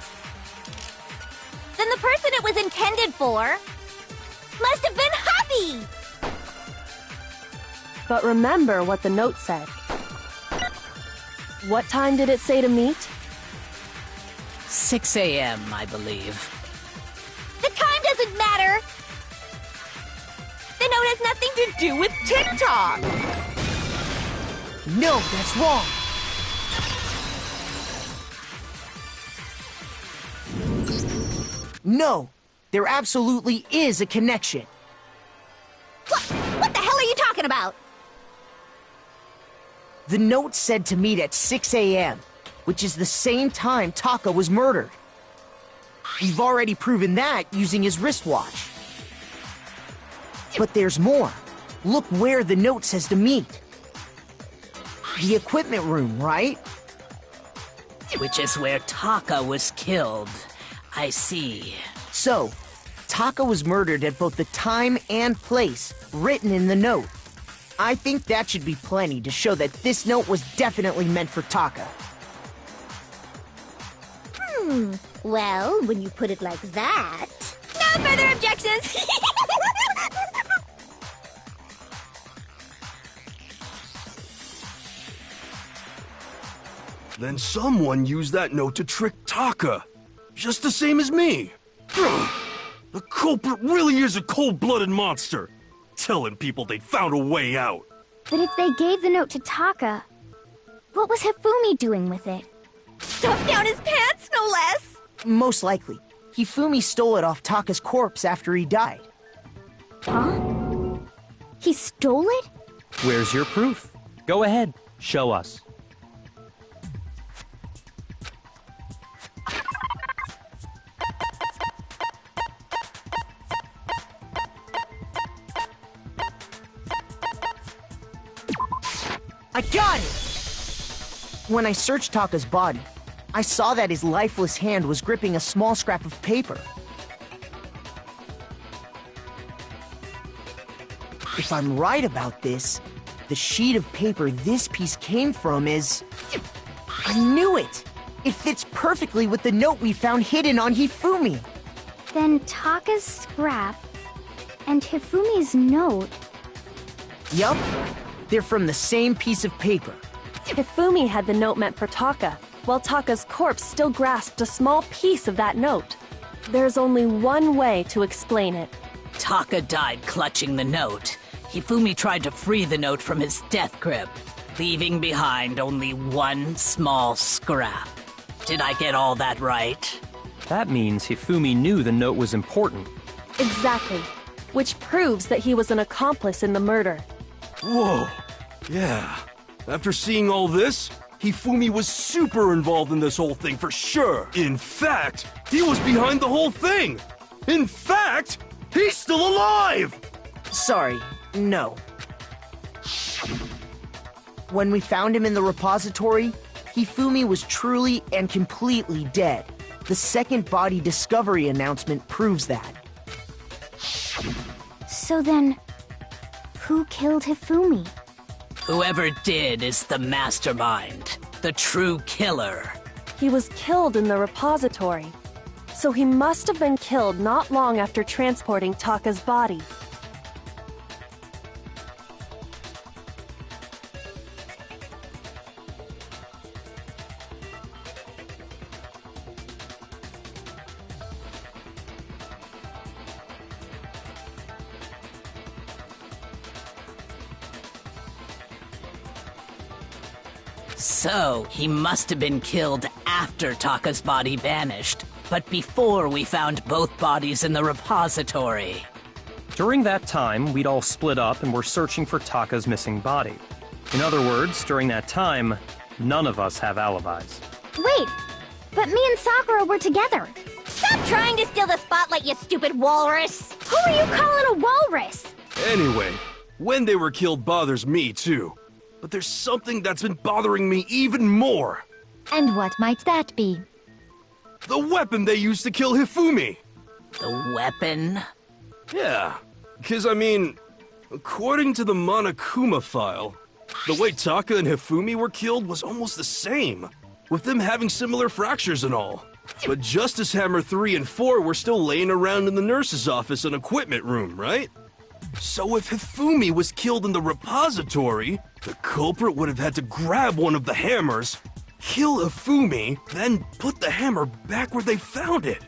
Then the person it was intended for must have been Happy! But remember what the note said. What time did it say to meet? 6 a.m., I believe. The time doesn't matter! The note has nothing to do with TikTok! No, that's wrong! No, there absolutely is a connection. What the hell are you talking about? The note said to meet at 6 a.m., which is the same time Taka was murdered. We've already proven that using his wristwatch. But there's more. Look where the note says to meet. The equipment room, right? Which is where Taka was killed. I see. So, Taka was murdered at both the time and place written in the note. I think that should be plenty to show that this note was definitely meant for Taka. Well, when you put it like that... No further objections! Then someone used that note to trick Taka. Just the same as me. The culprit really is a cold-blooded monster. Telling people they found a way out. But if they gave the note to Taka, what was Hifumi doing with it? Stuffed down his pants, no less! Most likely. Hifumi stole it off Taka's corpse after he died. Huh? He stole it? Where's your proof? Go ahead, show us. I got it! When I searched Taka's body, I saw that his lifeless hand was gripping a small scrap of paper. If I'm right about this, the sheet of paper this piece came from is... I knew it! It fits perfectly with the note we found hidden on Hifumi. Then Taka's scrap and Hifumi's note... Yup, they're from the same piece of paper. Hifumi had the note meant for Taka, while Taka's corpse still grasped a small piece of that note. There's only one way to explain it. Taka died clutching the note. Hifumi tried to free the note from his death grip, leaving behind only one small scrap. Did I get all that right? That means Hifumi knew the note was important. Exactly. Which proves that he was an accomplice in the murder. Whoa. Yeah. After seeing all this, Hifumi was super involved in this whole thing for sure. In fact, he was behind the whole thing. In fact, he's still alive! Sorry, no. When we found him in the repository, Hifumi was truly and completely dead. The second body discovery announcement proves that. So then, who killed Hifumi? Whoever did is the mastermind, the true killer. He was killed in the repository. So he must have been killed not long after transporting Taka's body. So, he must have been killed after Taka's body vanished, but before we found both bodies in the repository. During that time, we'd all split up and were searching for Taka's missing body. In other words, during that time, none of us have alibis. Wait, but me and Sakura were together. Stop trying to steal the spotlight, you stupid walrus! Who are you calling a walrus? Anyway, when they were killed bothers me too. But there's something that's been bothering me even more. And what might that be? The weapon they used to kill Hifumi. The weapon? Yeah, because I mean, according to the Monokuma file, the way Taka and Hifumi were killed was almost the same, with them having similar fractures and all. But Justice Hammer 3 and 4 were still laying around in the nurse's office and equipment room, right? So if Hifumi was killed in the repository, the culprit would have had to grab one of the hammers, kill Hifumi, then put the hammer back where they found it.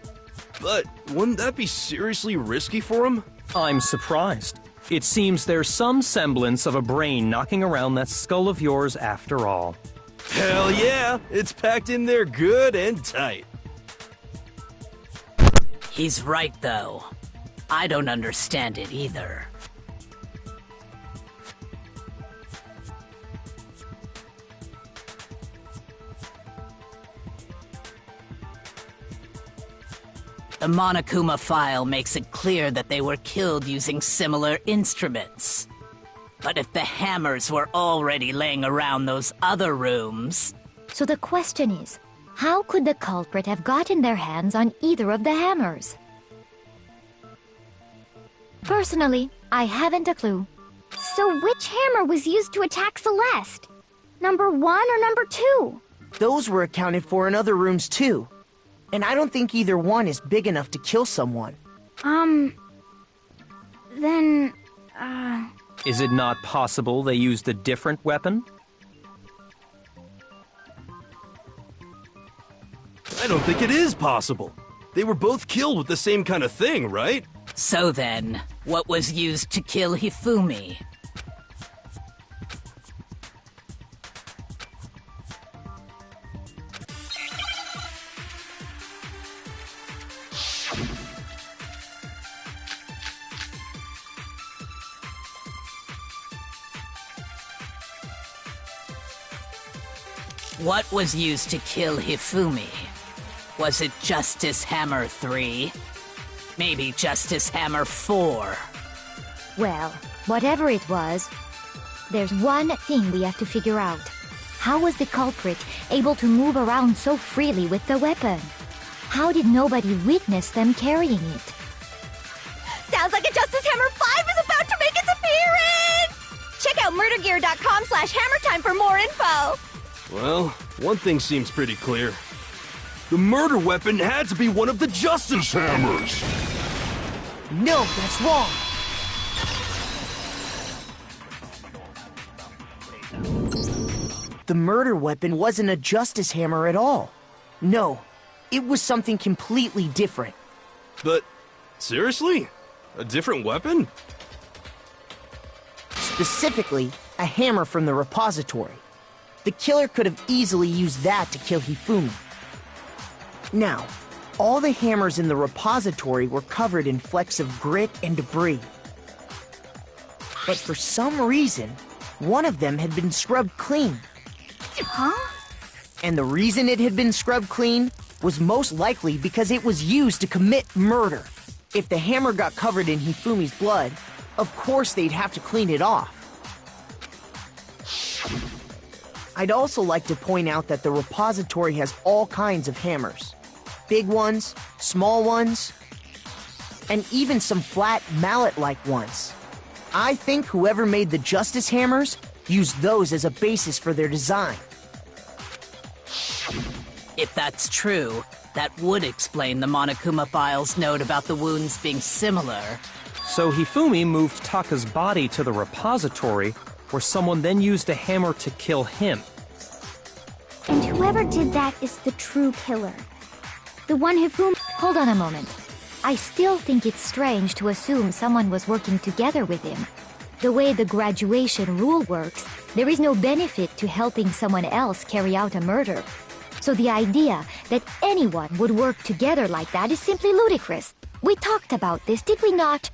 But wouldn't that be seriously risky for him? I'm surprised. It seems there's some semblance of a brain knocking around that skull of yours after all. Hell yeah, it's packed in there good and tight. He's right, though. I don't understand it either. The Monokuma file makes it clear that they were killed using similar instruments. But if the hammers were already laying around those other rooms... So the question is, how could the culprit have gotten their hands on either of the hammers? Personally, I haven't a clue. So which hammer was used to attack Celeste? Number 1 or number 2? Those were accounted for in other rooms too. And I don't think either one is big enough to kill someone. Then, Is it not possible they used a different weapon? I don't think it is possible. They were both killed with the same kind of thing, right? So then, what was used to kill Hifumi? What was used to kill Hifumi? Was it Justice Hammer 3? Maybe Justice Hammer 4? Well, whatever it was, there's one thing we have to figure out. How was the culprit able to move around so freely with the weapon? How did nobody witness them carrying it? Sounds like a Justice Hammer 5 is about to make its appearance! Check out murdergear.com/hammertime for more info! Well, one thing seems pretty clear. The murder weapon had to be one of the Justice Hammers! No, that's wrong. The murder weapon wasn't a justice hammer at all. No, it was something completely different. But, seriously? A different weapon? Specifically, a hammer from the repository. The killer could have easily used that to kill Hifumi. Now, all the hammers in the repository were covered in flecks of grit and debris. But for some reason, one of them had been scrubbed clean. Huh? And the reason it had been scrubbed clean was most likely because it was used to commit murder. If the hammer got covered in Hifumi's blood, of course they'd have to clean it off. I'd also like to point out that the repository has all kinds of hammers. Big ones, small ones, and even some flat mallet-like ones. I think whoever made the Justice Hammers used those as a basis for their design. If that's true, that would explain the Monokuma file's note about the wounds being similar. So Hifumi moved Taka's body to the repository, where someone then used a hammer to kill him. And whoever did that is the true killer. The one Hifumi... Hold on a moment. I still think it's strange to assume someone was working together with him. The way the graduation rule works, there is no benefit to helping someone else carry out a murder. So the idea that anyone would work together like that is simply ludicrous. We talked about this, did we not?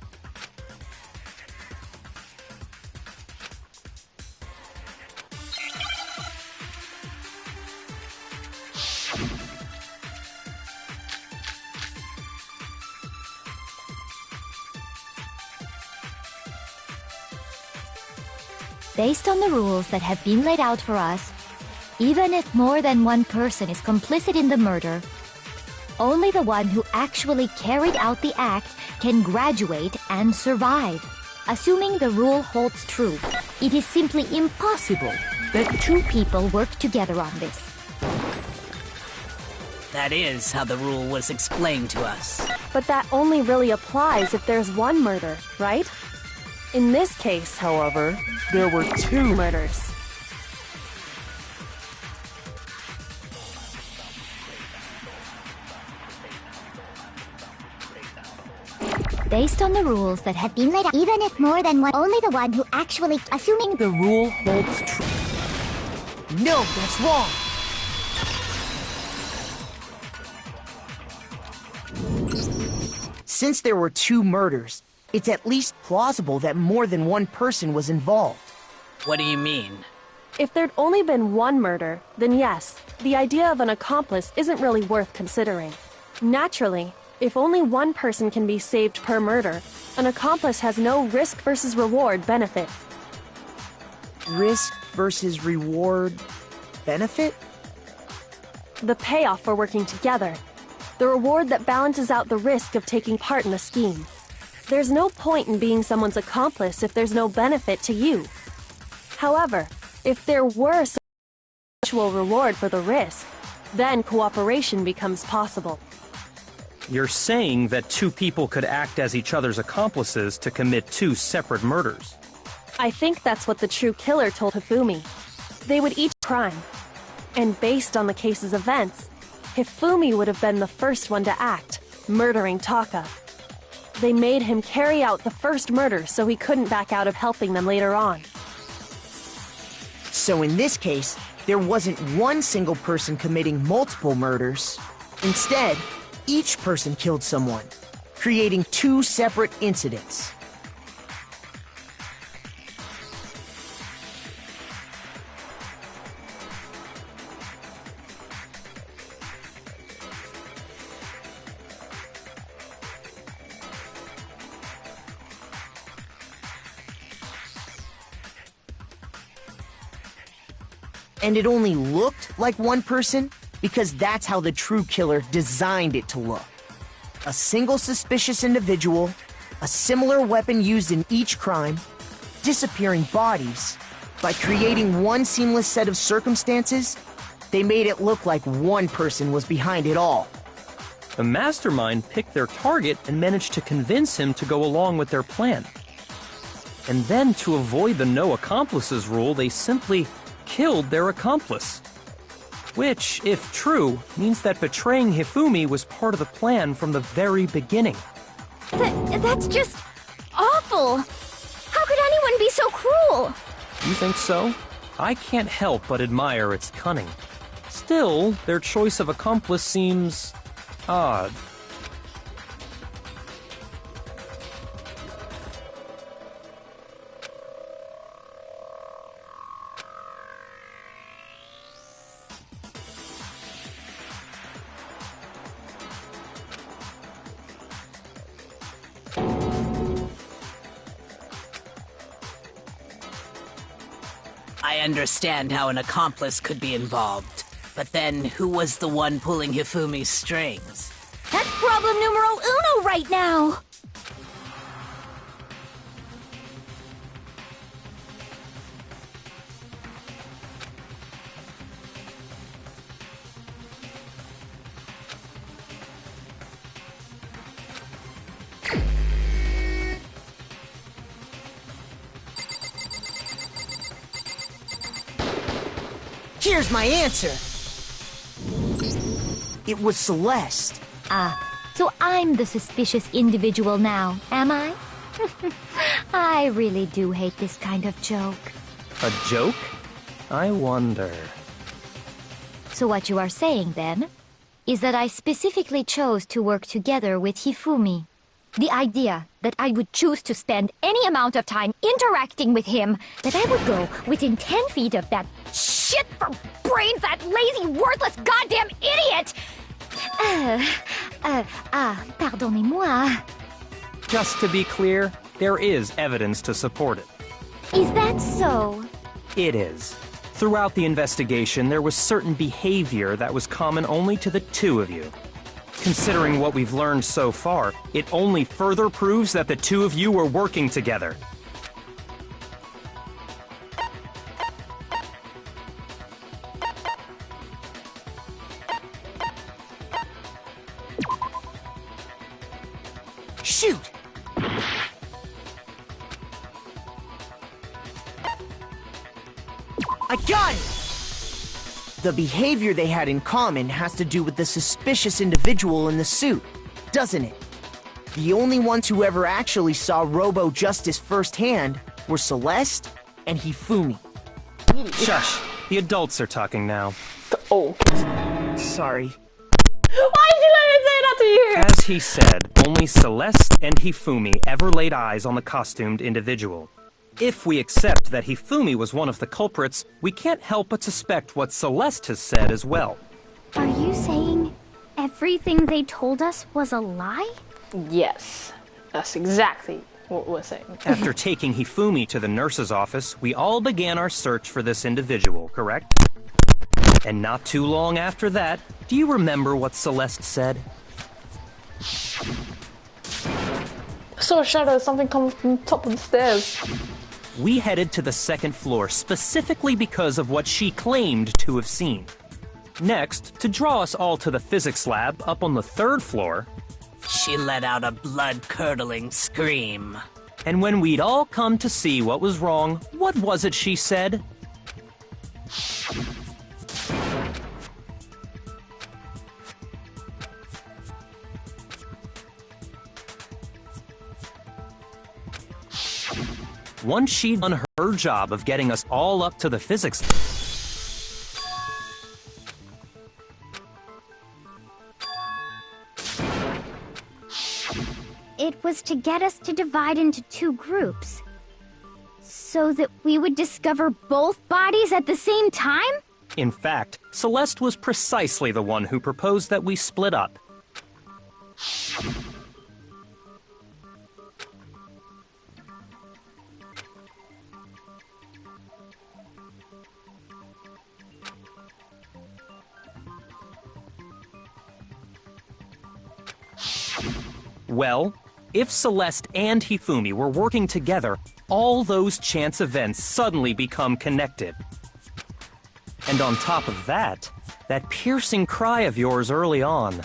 Based on the rules that have been laid out for us, even if more than one person is complicit in the murder, only the one who actually carried out the act can graduate and survive. Assuming the rule holds true, it is simply impossible that two people work together on this. That is how the rule was explained to us. But that only really applies if there's one murder, right? In this case, however, there were two murders. Based on the rules that have been laid out, Even if more than one, only the one who actually... Assuming The rule holds true. No, that's wrong! Since there were two murders, it's at least plausible that more than one person was involved. What do you mean? If there'd only been one murder, then yes, the idea of an accomplice isn't really worth considering. Naturally, if only one person can be saved per murder, an accomplice has no risk versus reward benefit. Risk versus reward benefit? The payoff for working together. The reward that balances out the risk of taking part in a scheme. There's no point in being someone's accomplice if there's no benefit to you. However, if there were some actual reward for the risk, then cooperation becomes possible. You're saying that two people could act as each other's accomplices to commit two separate murders. I think that's what the true killer told Hifumi. They would each crime. And based on the case's events, Hifumi would have been the first one to act, murdering Taka. They made him carry out the first murder so he couldn't back out of helping them later on. So in this case, there wasn't one single person committing multiple murders. Instead, each person killed someone, creating two separate incidents. And it only looked like one person because that's how the true killer designed it to look. A single suspicious individual, a similar weapon used in each crime, disappearing bodies. By creating one seamless set of circumstances, they made it look like one person was behind it all. The mastermind picked their target and managed to convince him to go along with their plan. And then, to avoid the no accomplices rule, they simply killed their accomplice. Which, if true, means that betraying Hifumi was part of the plan from the very beginning. That's just awful. How could anyone be so cruel? You think so? I can't help but admire its cunning. Still, their choice of accomplice seems odd. I understand how an accomplice could be involved, but then who was the one pulling Hifumi's strings? That's problem numero uno right now. Here's my answer. It was Celeste. So I'm the suspicious individual now, am I? I really do hate this kind of joke. A joke? I wonder. So what you are saying, then, is that I specifically chose to work together with Hifumi. The idea that I would choose to spend any amount of time interacting with him, that I would go within 10 feet of that shit for brains, that lazy, worthless, goddamn idiot! Pardonnez-moi. Just to be clear, there is evidence to support it. Is that so? It is. Throughout the investigation, there was certain behavior that was common only to the two of you. Considering what we've learned so far, it only further proves that the two of you were working together. Shoot! I got it! The behavior they had in common has to do with the suspicious individual in the suit, doesn't it? The only ones who ever actually saw Robo Justice firsthand were Celeste and Hifumi. Shush. The adults are talking now. Oh. Sorry. Why did you let me say that to you? As he said, only Celeste and Hifumi ever laid eyes on the costumed individual. If we accept that Hifumi was one of the culprits, we can't help but suspect what Celeste has said as well. Are you saying everything they told us was a lie? Yes, that's exactly what we're saying. After taking Hifumi to the nurse's office, we all began our search for this individual, correct? And not too long after that, do you remember what Celeste said? I saw a shadow, something come from the top of the stairs. We headed to the second floor specifically because of what she claimed to have seen. Next, to draw us all to the physics lab up on the third floor, She let out a blood-curdling scream. and when we'd all come to see what was wrong, what was it she said? Once she'd done her job of getting us all up to the physics, It was to get us to divide into two groups. So that we would discover both bodies at the same time? in fact, Celeste was precisely the one who proposed that we split up. Well, if Celeste and Hifumi were working together, all those chance events suddenly become connected. And on top of that, that piercing cry of yours early on.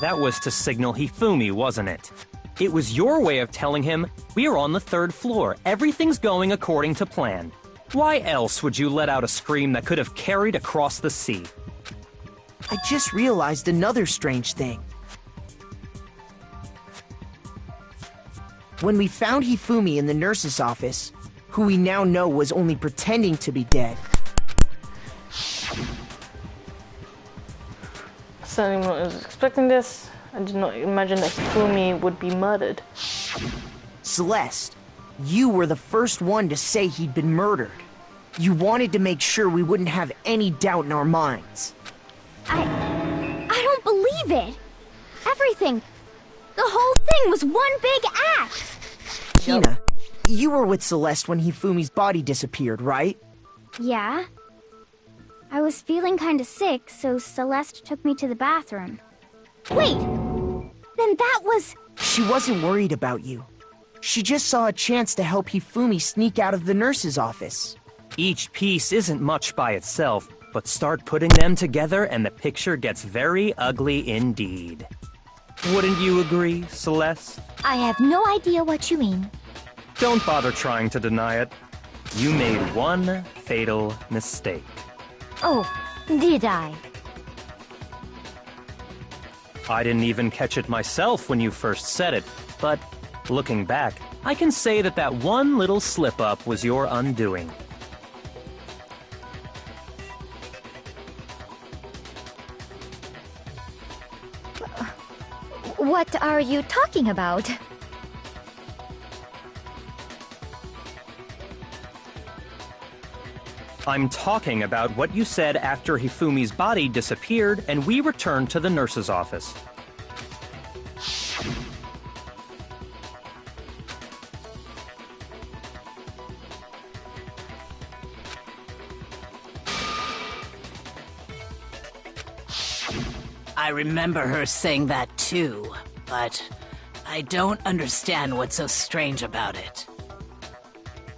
That was to signal Hifumi, wasn't it? It was your way of telling him, we're on the 3rd floor, everything's going according to plan. Why else would you let out a scream that could have carried across the sea? I just realized another strange thing. When we found Hifumi in the nurse's office, who we now know was only pretending to be dead. Certainly was expecting this. I did not imagine that Hifumi would be murdered. Celeste, you were the first one to say he'd been murdered. You wanted to make sure we wouldn't have any doubt in our minds. I don't believe it. Everything. The whole thing was one big act. Hina, you were with Celeste when Hifumi's body disappeared, right? Yeah. I was feeling kinda sick, so Celeste took me to the bathroom. Wait! Then that was... She wasn't worried about you. She just saw a chance to help Hifumi sneak out of the nurse's office. Each piece isn't much by itself, but start putting them together and the picture gets very ugly indeed. Wouldn't you agree, Celeste? I have no idea what you mean. Don't bother trying to deny it. You made one fatal mistake. Oh, did I? I didn't even catch it myself when you first said it, but looking back, I can say that that one little slip-up was your undoing. What are you talking about? I'm talking about what you said after Hifumi's body disappeared and we returned to the nurse's office. I remember her saying that too, but I don't understand what's so strange about it.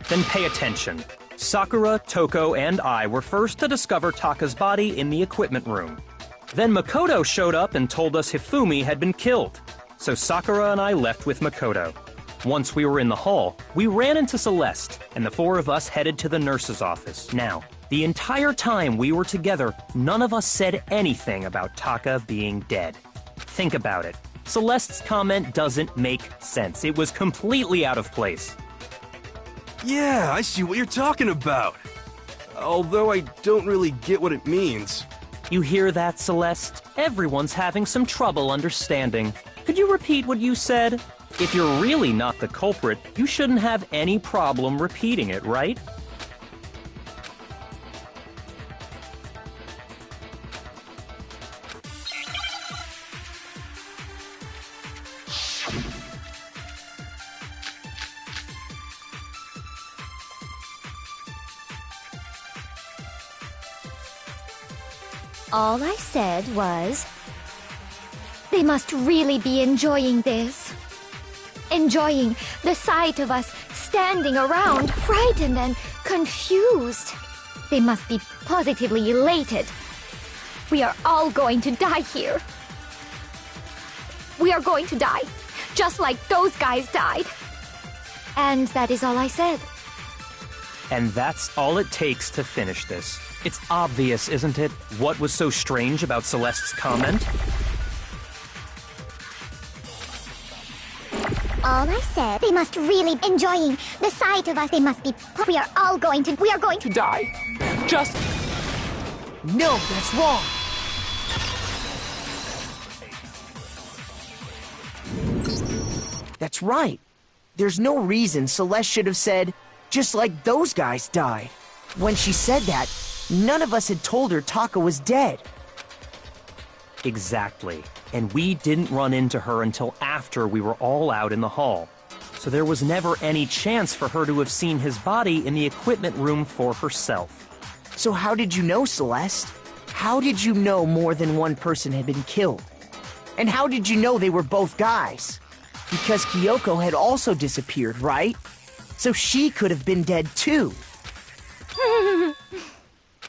Then pay attention. Sakura, Toko, and I were first to discover Taka's body in the equipment room. Then Makoto showed up and told us Hifumi had been killed. So Sakura and I left with Makoto. Once we were in the hall, we ran into Celeste, and the 4 of us headed to the nurse's office. Now, the entire time we were together, none of us said anything about Taka being dead. Think about it. Celeste's comment doesn't make sense. It was completely out of place. Yeah, I see what you're talking about. Although I don't really get what it means. You hear that, Celeste? Everyone's having some trouble understanding. Could you repeat what you said? If you're really not the culprit, you shouldn't have any problem repeating it, right? All I said was... They must really be enjoying this. Enjoying the sight of us standing around, frightened and confused. They must be positively elated. We are all going to die here. We are going to die, just like those guys died. And that is all I said. And that's all it takes to finish this. It's obvious, isn't it, what was so strange about Celeste's comment? All I said, they must really enjoying the sight of us. They must be... We are going to Die. Just... No, that's wrong! That's right. There's no reason Celeste should have said, just like those guys died. When she said that, none of us had told her Taka was dead. Exactly. And we didn't run into her until after we were all out in the hall. So there was never any chance for her to have seen his body in the equipment room for herself. So how did you know, Celeste? How did you know more than one person had been killed? And how did you know they were both guys? Because Kyoko had also disappeared, right? So she could have been dead too.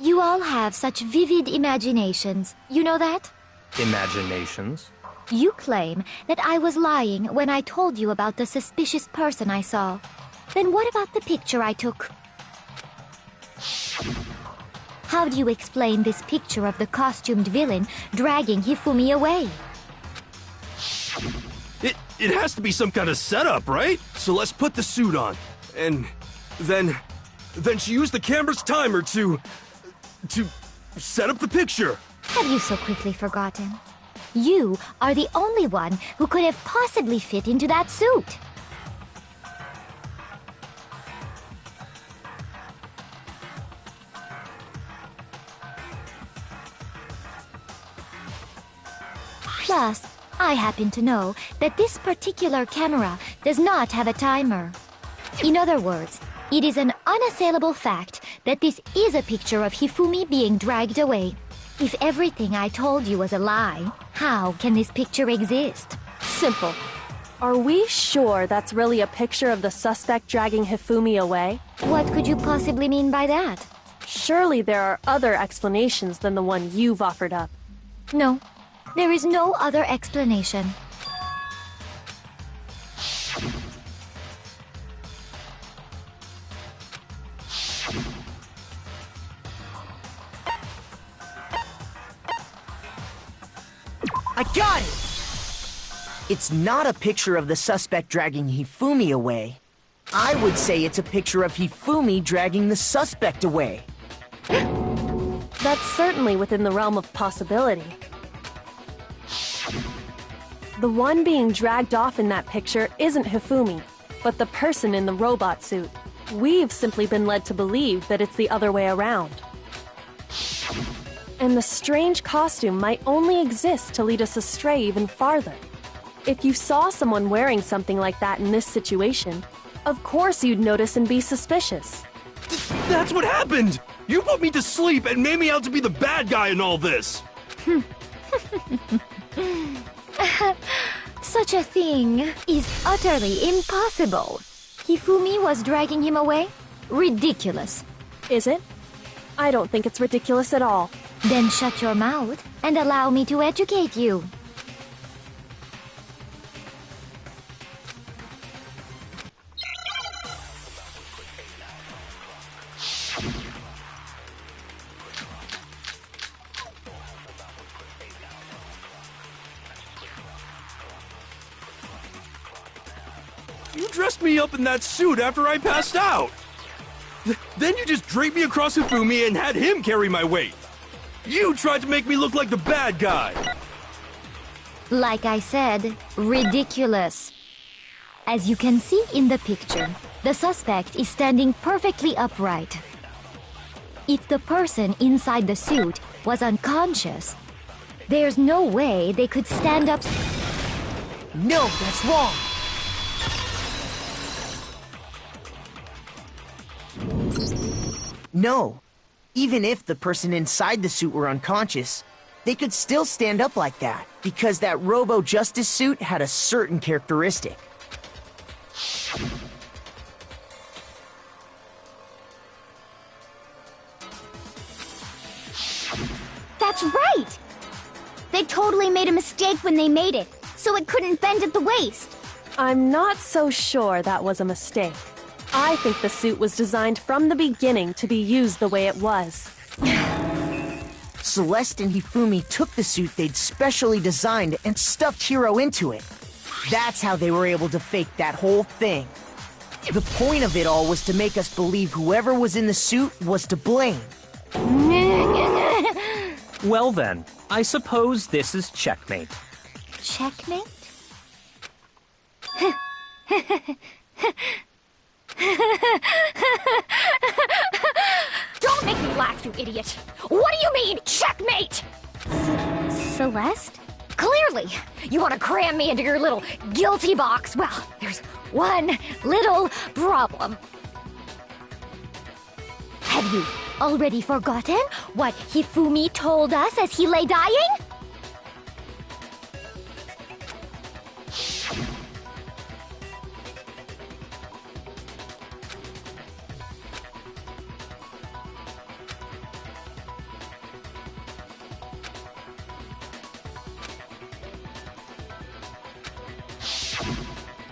You all have such vivid imaginations. You know that? Imaginations? You claim that I was lying when I told you about the suspicious person I saw. Then what about the picture I took? How do you explain this picture of the costumed villain dragging Hifumi away? It has to be some kind of setup, right? So let's put the suit on. And then she used the camera's timer to set up the picture. Have you so quickly forgotten? You are the only one who could have possibly fit into that suit. Plus, I happen to know that this particular camera does not have a timer. In other words, it is an unassailable fact that this is a picture of Hifumi being dragged away. If everything I told you was a lie, how can this picture exist? Simple. Are we sure that's really a picture of the suspect dragging Hifumi away? What could you possibly mean by that? Surely there are other explanations than the one you've offered up. No, there is no other explanation. I got it! It's not a picture of the suspect dragging Hifumi away. I would say it's a picture of Hifumi dragging the suspect away. That's certainly within the realm of possibility. The one being dragged off in that picture isn't Hifumi, but the person in the robot suit. We've simply been led to believe that it's the other way around. And the strange costume might only exist to lead us astray even farther. If you saw someone wearing something like that in this situation, of course you'd notice and be suspicious. That's what happened! You put me to sleep and made me out to be the bad guy in all this! Such a thing is utterly impossible. Hifumi was dragging him away? Ridiculous. Is it? I don't think it's ridiculous at all. Then shut your mouth and allow me to educate you. You dressed me up in that suit after I passed out! Then you just draped me across Hifumi and had him carry my weight! You tried to make me look like the bad guy! Like I said, ridiculous. As you can see in the picture, the suspect is standing perfectly upright. If the person inside the suit was unconscious, there's no way they could stand up. No, that's wrong! No. Even if the person inside the suit were unconscious, they could still stand up like that, because that Robo-Justice suit had a certain characteristic. That's right! They totally made a mistake when they made it, so it couldn't bend at the waist. I'm not so sure that was a mistake. I think the suit was designed from the beginning to be used the way it was. Celeste and Hifumi took the suit they'd specially designed and stuffed Hiro into it. That's how they were able to fake that whole thing. The point of it all was to make us believe whoever was in the suit was to blame. Well then, I suppose this is checkmate. Checkmate? Don't make me laugh, you idiot! What do you mean, checkmate? Celeste? Clearly, you want to cram me into your little guilty box. Well, there's one little problem. Have you already forgotten what Hifumi told us as he lay dying?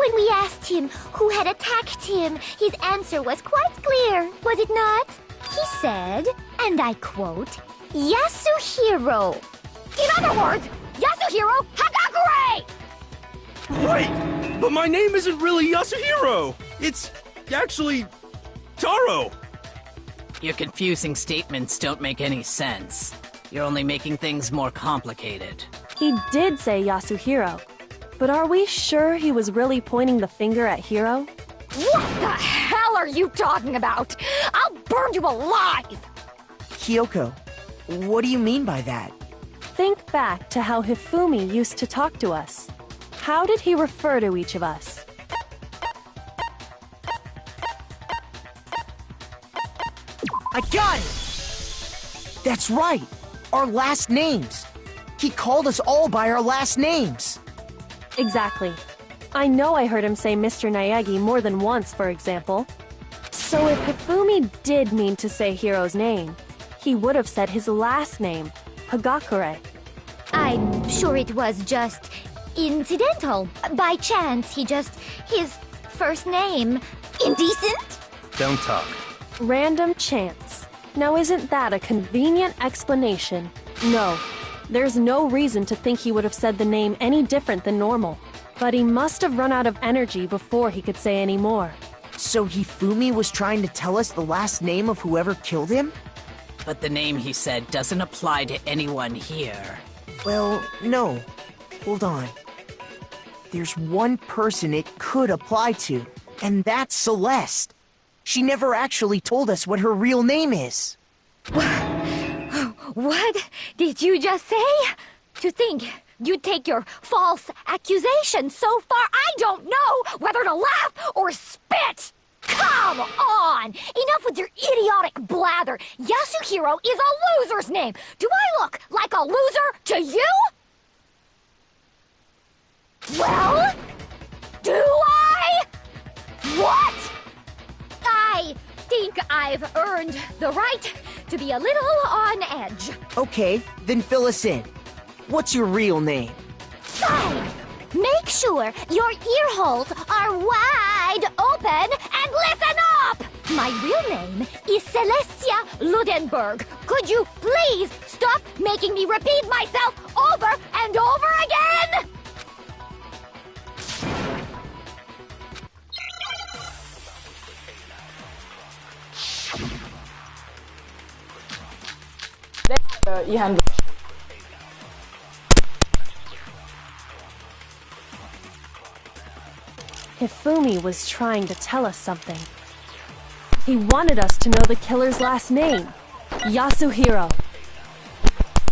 When we asked him who had attacked him, his answer was quite clear, was it not? He said, and I quote, Yasuhiro. In other words, Yasuhiro Hagakure! Wait! But my name isn't really Yasuhiro! It's actually Taro! Your confusing statements don't make any sense. You're only making things more complicated. He did say Yasuhiro, but are we sure he was really pointing the finger at Hiro? What the hell are you talking about? I'll burn you alive! Kyoko, what do you mean by that? Think back to how Hifumi used to talk to us. How did he refer to each of us? I got it! That's right! Our last names! He called us all by our last names! Exactly. I know I heard him say Mr. Naegi more than once, for example. So if Hifumi did mean to say Hiro's name, he would have said his last name, Hagakure. I'm sure it was just incidental. By chance, his first name. Indecent? Don't talk. Random chance. Now isn't that a convenient explanation? No. There's no reason to think he would have said the name any different than normal. But he must have run out of energy before he could say any more. So Hifumi was trying to tell us the last name of whoever killed him? But the name he said doesn't apply to anyone here. Well, no. Hold on. There's one person it could apply to, and that's Celeste. She never actually told us what her real name is. What did you just say? To think you'd take your false accusation so far, I don't know whether to laugh or spit! Come on! Enough with your idiotic blather! Yasuhiro is a loser's name! Do I look like a loser to you? Well? Do I? What? I think I've earned the right to be a little on edge. Okay, then fill us in. What's your real name? Fine! Make sure your ear holes are wide open and listen up! My real name is Celestia Ludenberg. Could you please stop making me repeat myself over and over again? Hifumi was trying to tell us something. He wanted us to know the killer's last name, Yasuhiro.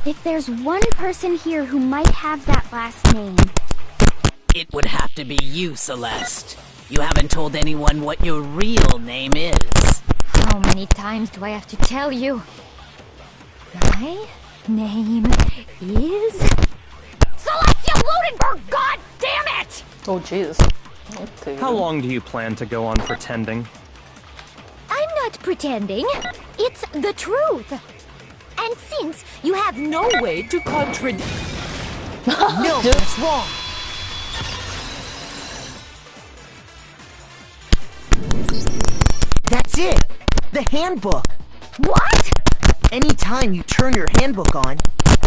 If there's one person here who might have that last name... It would have to be you, Celeste. You haven't told anyone what your real name is. How many times do I have to tell you? My name is... Celestia Ludenberg, god damn it! Oh, jeez. Okay. How long do you plan to go on pretending? I'm not pretending. It's the truth. And since you have no way to contradict... No, that's wrong! That's it! The handbook! What? Anytime you turn your handbook on,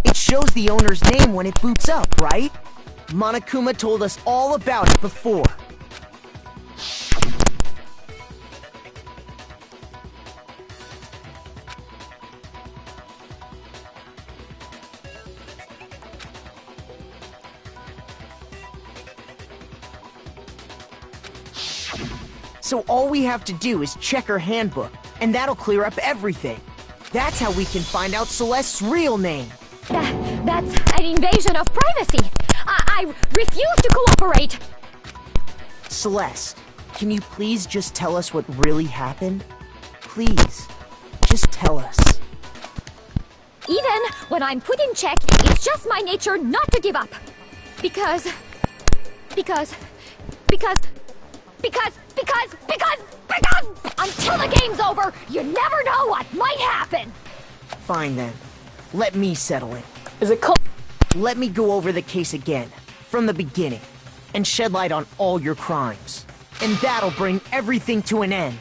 it shows the owner's name when it boots up, right? Monokuma told us all about it before. So all we have to do is check her handbook, and that'll clear up everything. That's how we can find out Celeste's real name. That's an invasion of privacy. I refuse to cooperate. Celeste, can you please just tell us what really happened? Please, just tell us. Even when I'm put in check, it's just my nature not to give up. Because until the game's over, you never know what might happen. Fine then. Let me settle it. Is it cool? Let me go over the case again, from the beginning. and shed light on all your crimes. And that'll bring everything to an end.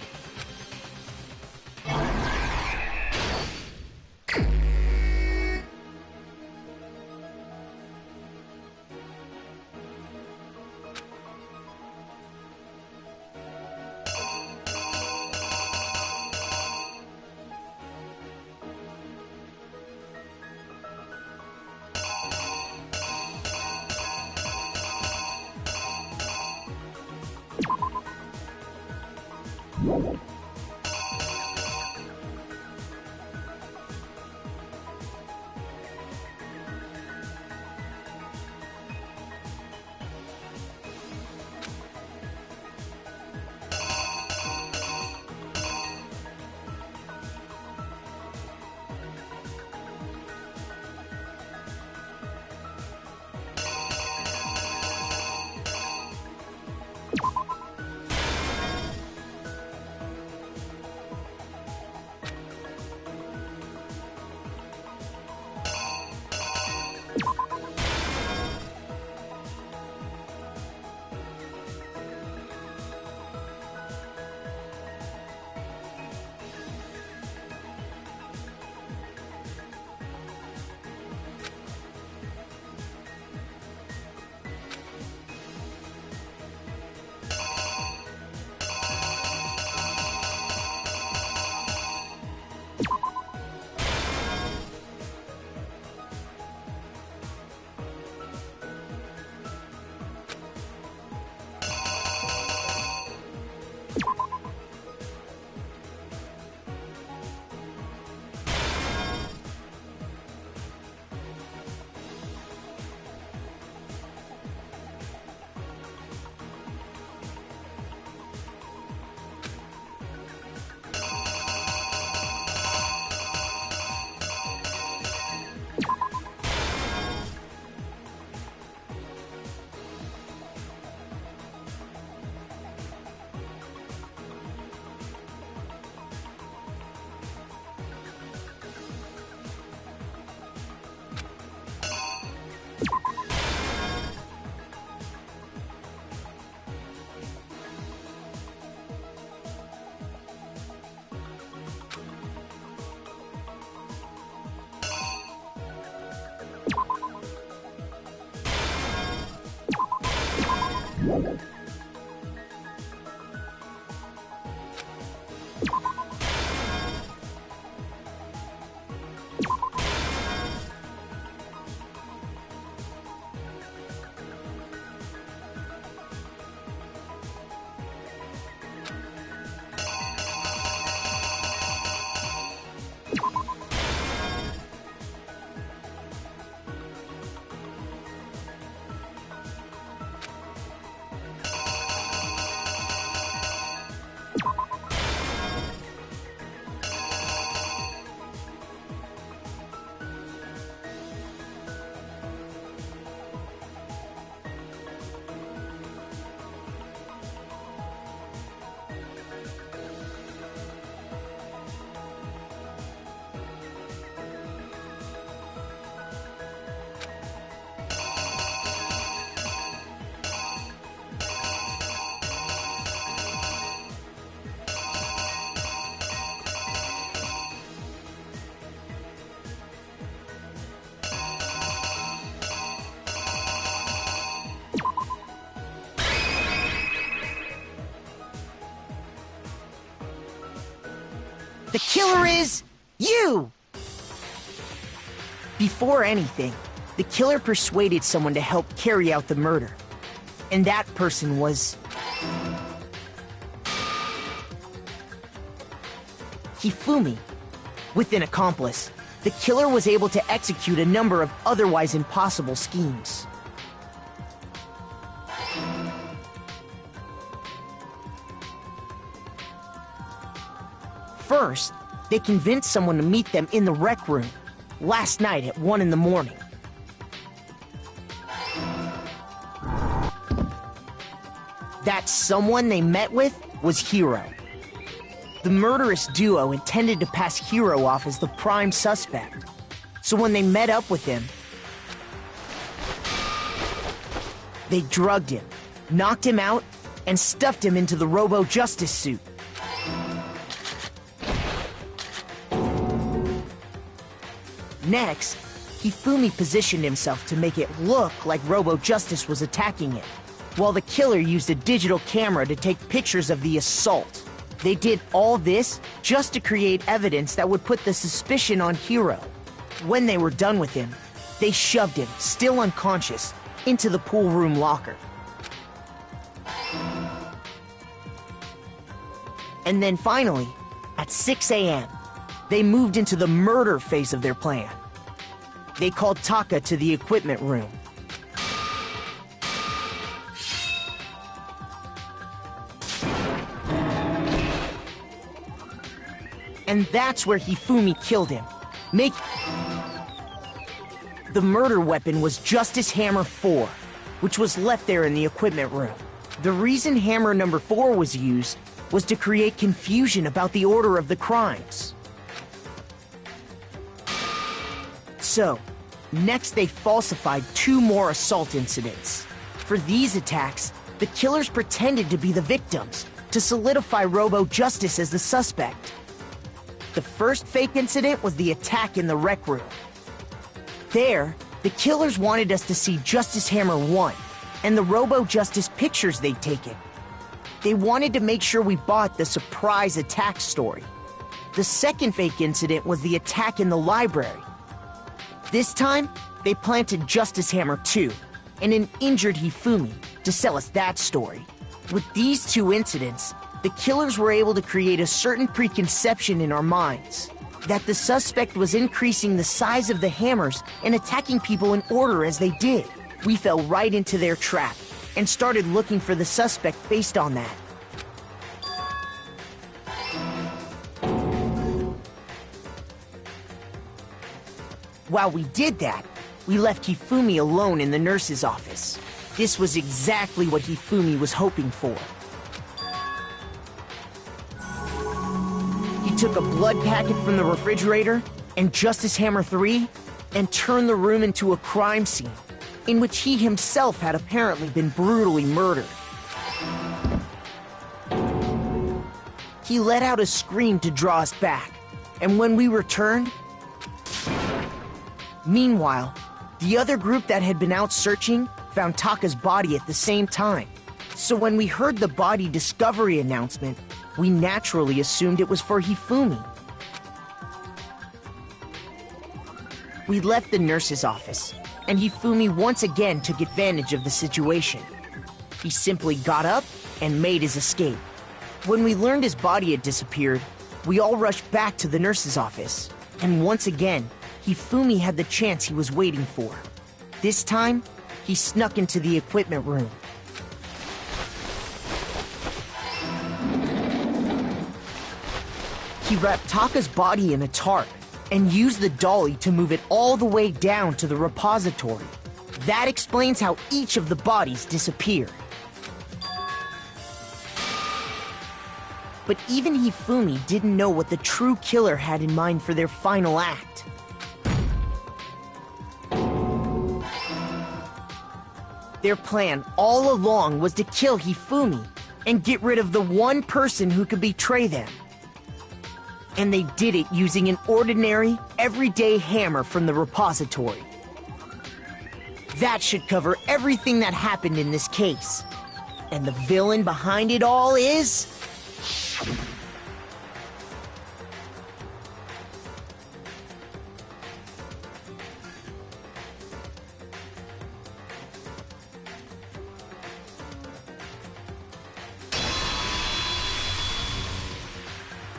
The killer is you! Before anything, the killer persuaded someone to help carry out the murder. And that person was... Hifumi. With an accomplice, the killer was able to execute a number of otherwise impossible schemes. First, they convinced someone to meet them in the rec room last night at 1 in the morning. That someone they met with was Hiro. The murderous duo intended to pass Hiro off as the prime suspect. So when they met up with him, they drugged him knocked him out, and stuffed him into the Robo-Justice suit. Next, Hifumi positioned himself to make it look like Robo-Justice was attacking it, while the killer used a digital camera to take pictures of the assault. They did all this just to create evidence that would put the suspicion on Hiro. When they were done with him, they shoved him, still unconscious, into the pool room locker. And then finally, at 6 a.m., they moved into the murder phase of their plan. They called Taka to the equipment room. And that's where Hifumi killed him. The murder weapon was Justice Hammer 4, which was left there in the equipment room. The reason Hammer number 4 was used was to create confusion about the order of the crimes. So, next they falsified 2 more assault incidents. For these attacks, the killers pretended to be the victims, to solidify Robo-Justice as the suspect. The first fake incident was the attack in the rec room. There, the killers wanted us to see Justice Hammer 1 and the Robo-Justice pictures they'd taken. They wanted to make sure we bought the surprise attack story. The second fake incident was the attack in the library. This time, they planted Justice Hammer 2 and an injured Hifumi to sell us that story. With these 2 incidents, the killers were able to create a certain preconception in our minds that the suspect was increasing the size of the hammers and attacking people in order as they did. We fell right into their trap and started looking for the suspect based on that. While we did that, we left Hifumi alone in the nurse's office. This was exactly what Hifumi was hoping for. He took a blood packet from the refrigerator and Justice Hammer 3 and turned the room into a crime scene in which he himself had apparently been brutally murdered. He let out a scream to draw us back, and when we returned... Meanwhile, the other group that had been out searching found Taka's body at the same time. So when we heard the body discovery announcement, we naturally assumed it was for Hifumi. We left the nurse's office, and Hifumi once again took advantage of the situation. He simply got up and made his escape. When we learned his body had disappeared, we all rushed back to the nurse's office. And once again, Hifumi had the chance he was waiting for. This time, he snuck into the equipment room. He wrapped Taka's body in a tarp and used the dolly to move it all the way down to the repository. That explains how each of the bodies disappeared. But even Hifumi didn't know what the true killer had in mind for their final act. Their plan all along was to kill Hifumi and get rid of the one person who could betray them. And they did it using an ordinary, everyday hammer from the repository. That should cover everything that happened in this case. And the villain behind it all is...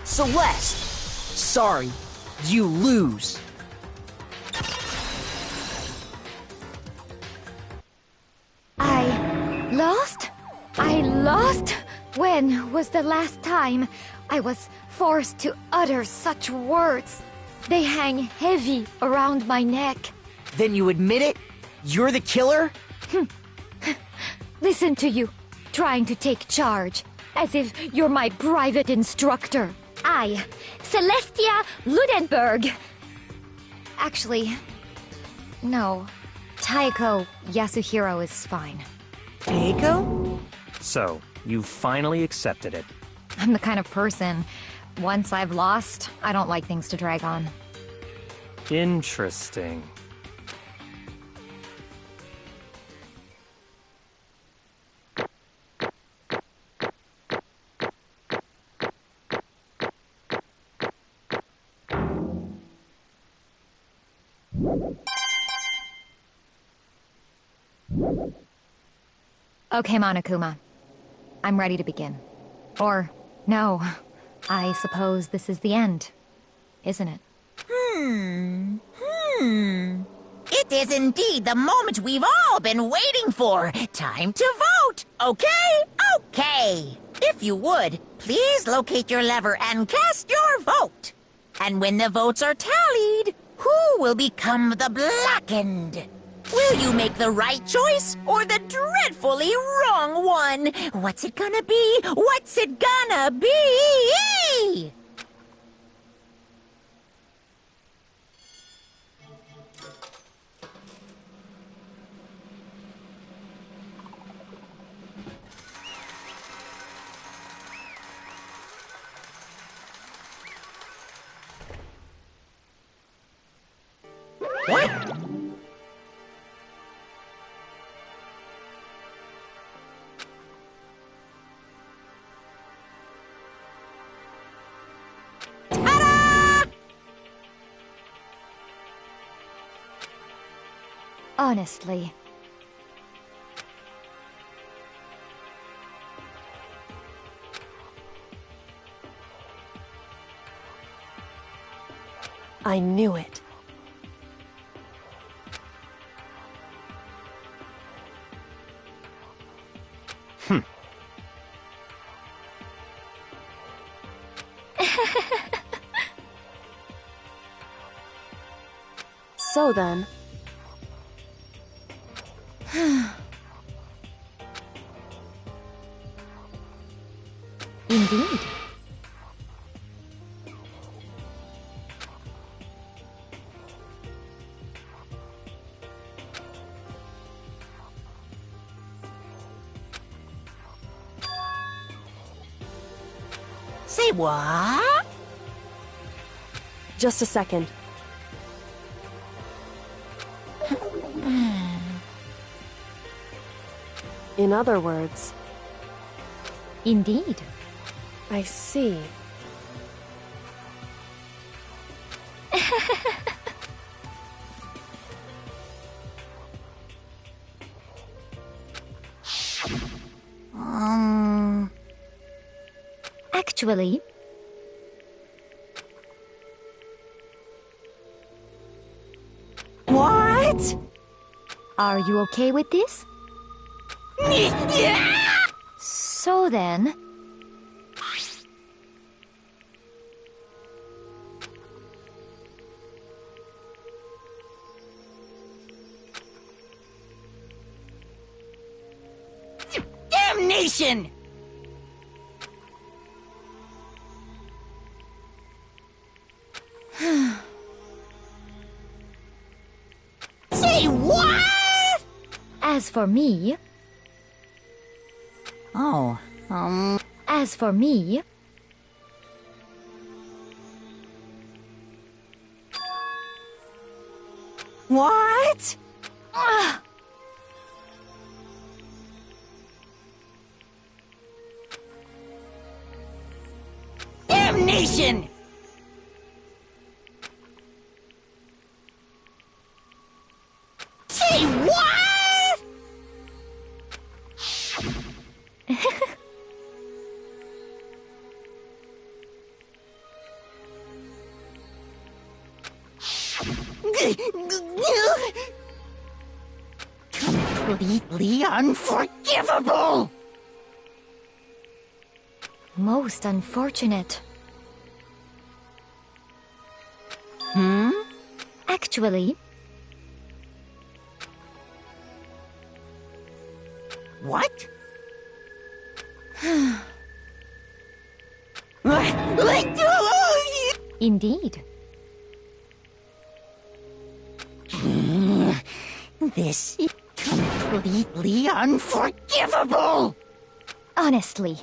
Celeste! Sorry, you lose. I lost? I lost? When was the last time I was forced to utter such words? They hang heavy around my neck. Then you admit it? You're the killer? Listen to you, trying to take charge, as if you're my private instructor. I, Celestia Ludenberg. Actually, no. Taiko Yasuhiro is fine. Taiko? So, you finally accepted it. I'm the kind of person, once I've lost, I don't like things to drag on. Interesting. Okay, Monokuma. I'm ready to begin. Or, no, I suppose this is the end, isn't it? It is indeed the moment we've all been waiting for. Time to vote, okay? Okay. If you would, please locate your lever and cast your vote. And when the votes are tallied, who will become the blackened? Will you make the right choice or the dreadfully wrong one? What's it gonna be? What's it gonna be? What? Honestly. I knew it. So then... Indeed. Say what? Just a second. In other words... Indeed. I see. Actually... What? Are you okay with this? So then... Damnation! Say what? As for me... Oh, As for me... What? Damnation! Say what? Completely unforgivable! Most unfortunate. Actually... What? Indeed. This is completely unforgivable! Honestly.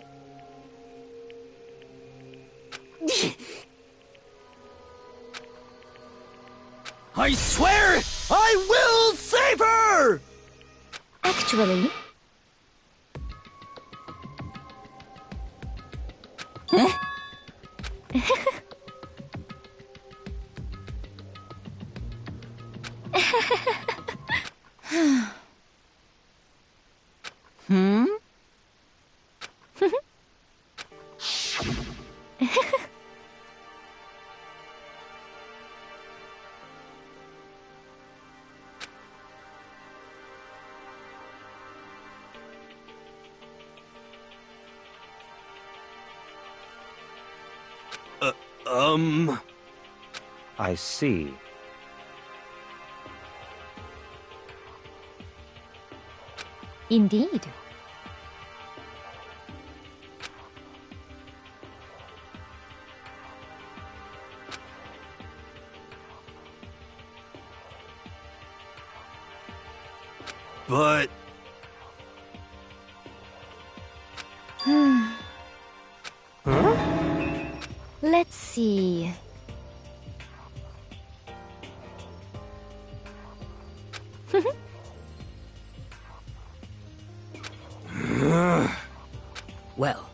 I swear I will save her! Actually, Hmm? I see. indeed. But Let's see. Well,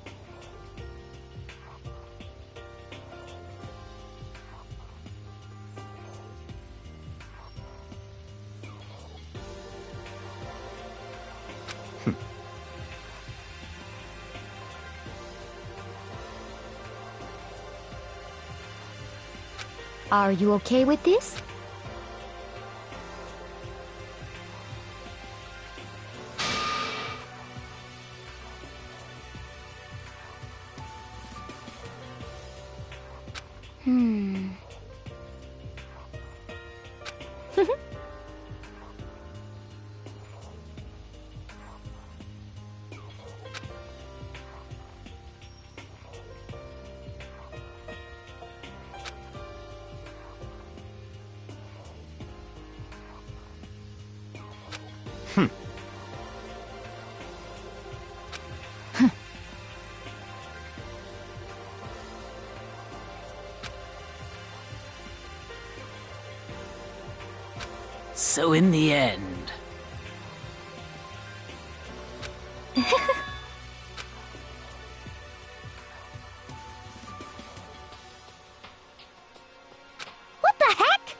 Are you okay with this? so in the end, What the heck?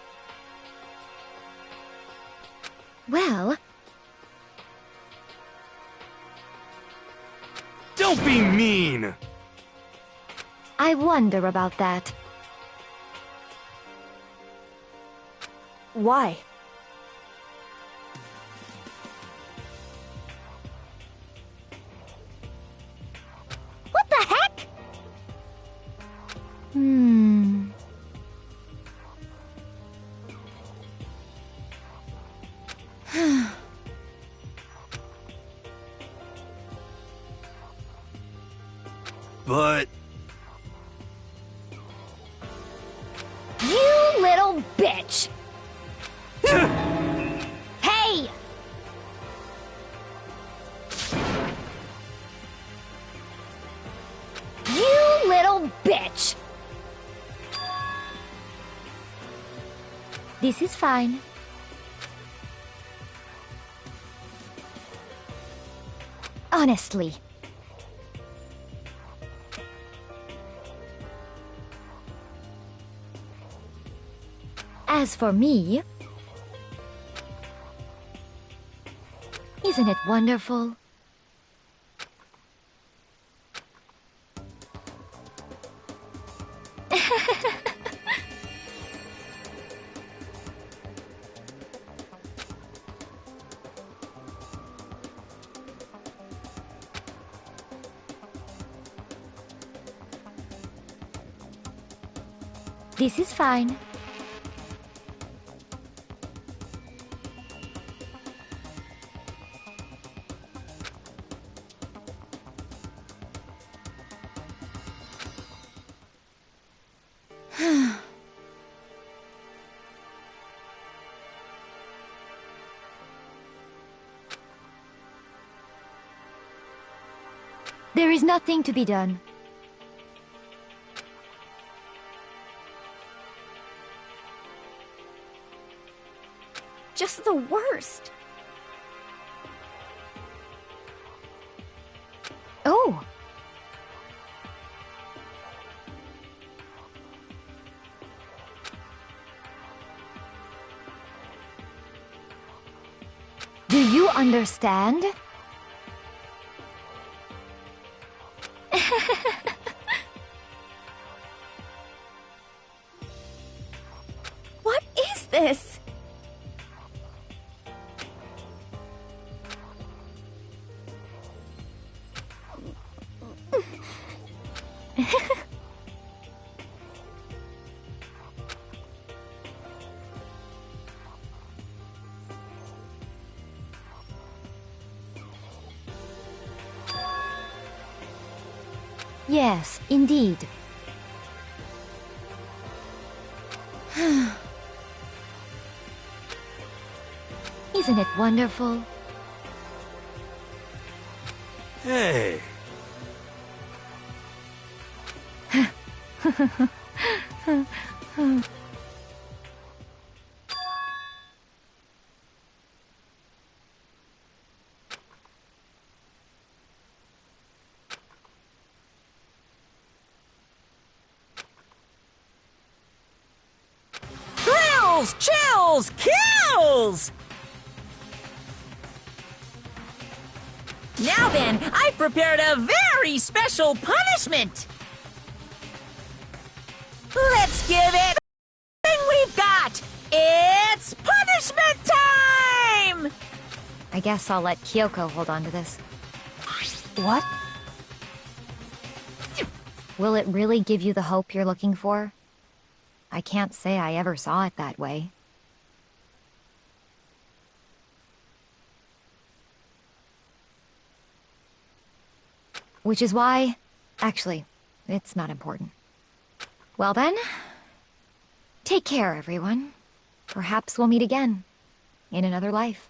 Well, don't be mean! I wonder about that. Why? What the heck? Hmm. But You little bitch! Hey! You little bitch! This is fine. Honestly. As for me, isn't it wonderful? This is fine. There is nothing to be done. Just the worst. Oh! Do you understand? What is this? Yes, indeed. Isn't it wonderful? Hey. Thrills, chills, kills! Now then, I've prepared a very special punishment! Let's give it everything we've got! It's punishment time! I guess I'll let Kyoko hold on to this. What? Will it really give you the hope you're looking for? I can't say I ever saw it that way. Which is why... Actually, it's not important. Well then, take care, everyone. Perhaps we'll meet again, in another life.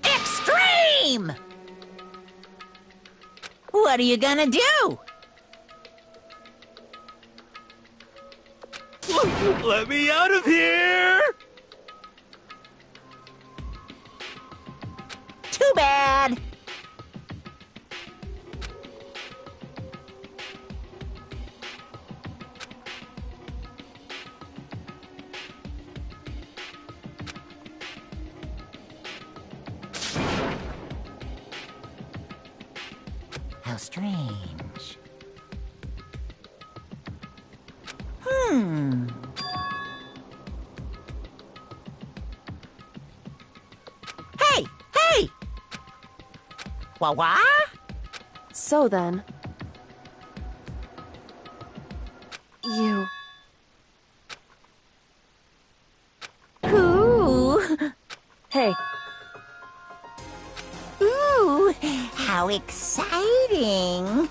Extreme! What are you gonna do? Let me out of here! Too bad. How strange. Hey! Hey! Wah-wah? So then... You... Ooh! Hey, Ooh! How exciting!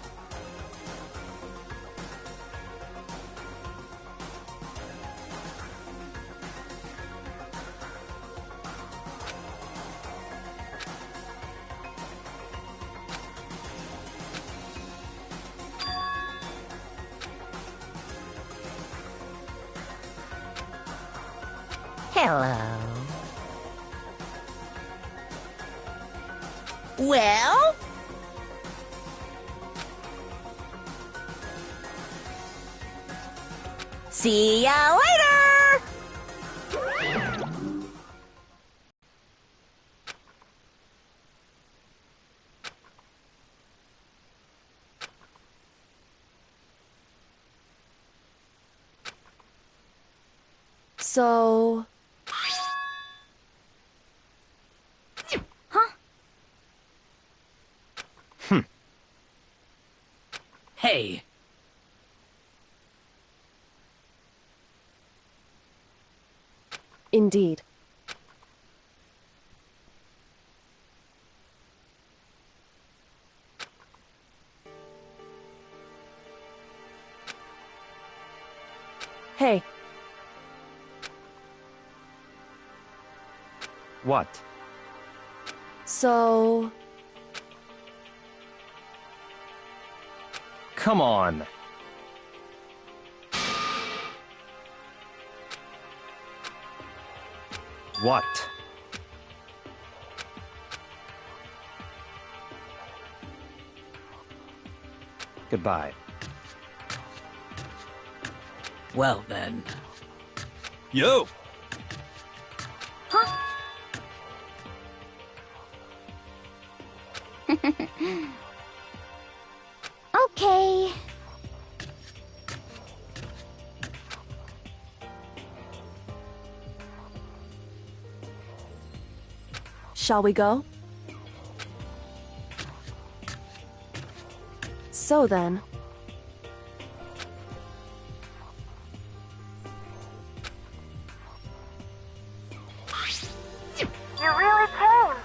Hello. Well? See ya later! so... Hey, Indeed. Hey, What? so... Come on. What? Goodbye. well then. Yo! Okay. Shall we go? So then... You really came.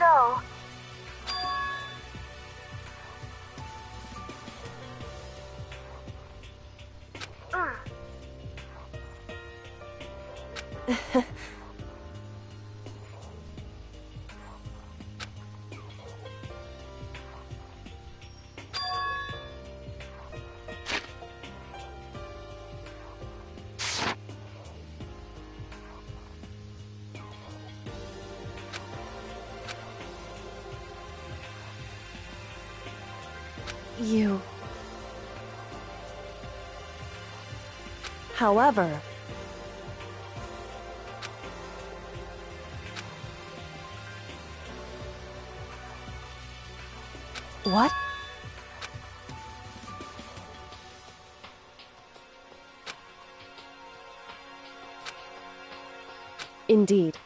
So, You... However... What? Indeed.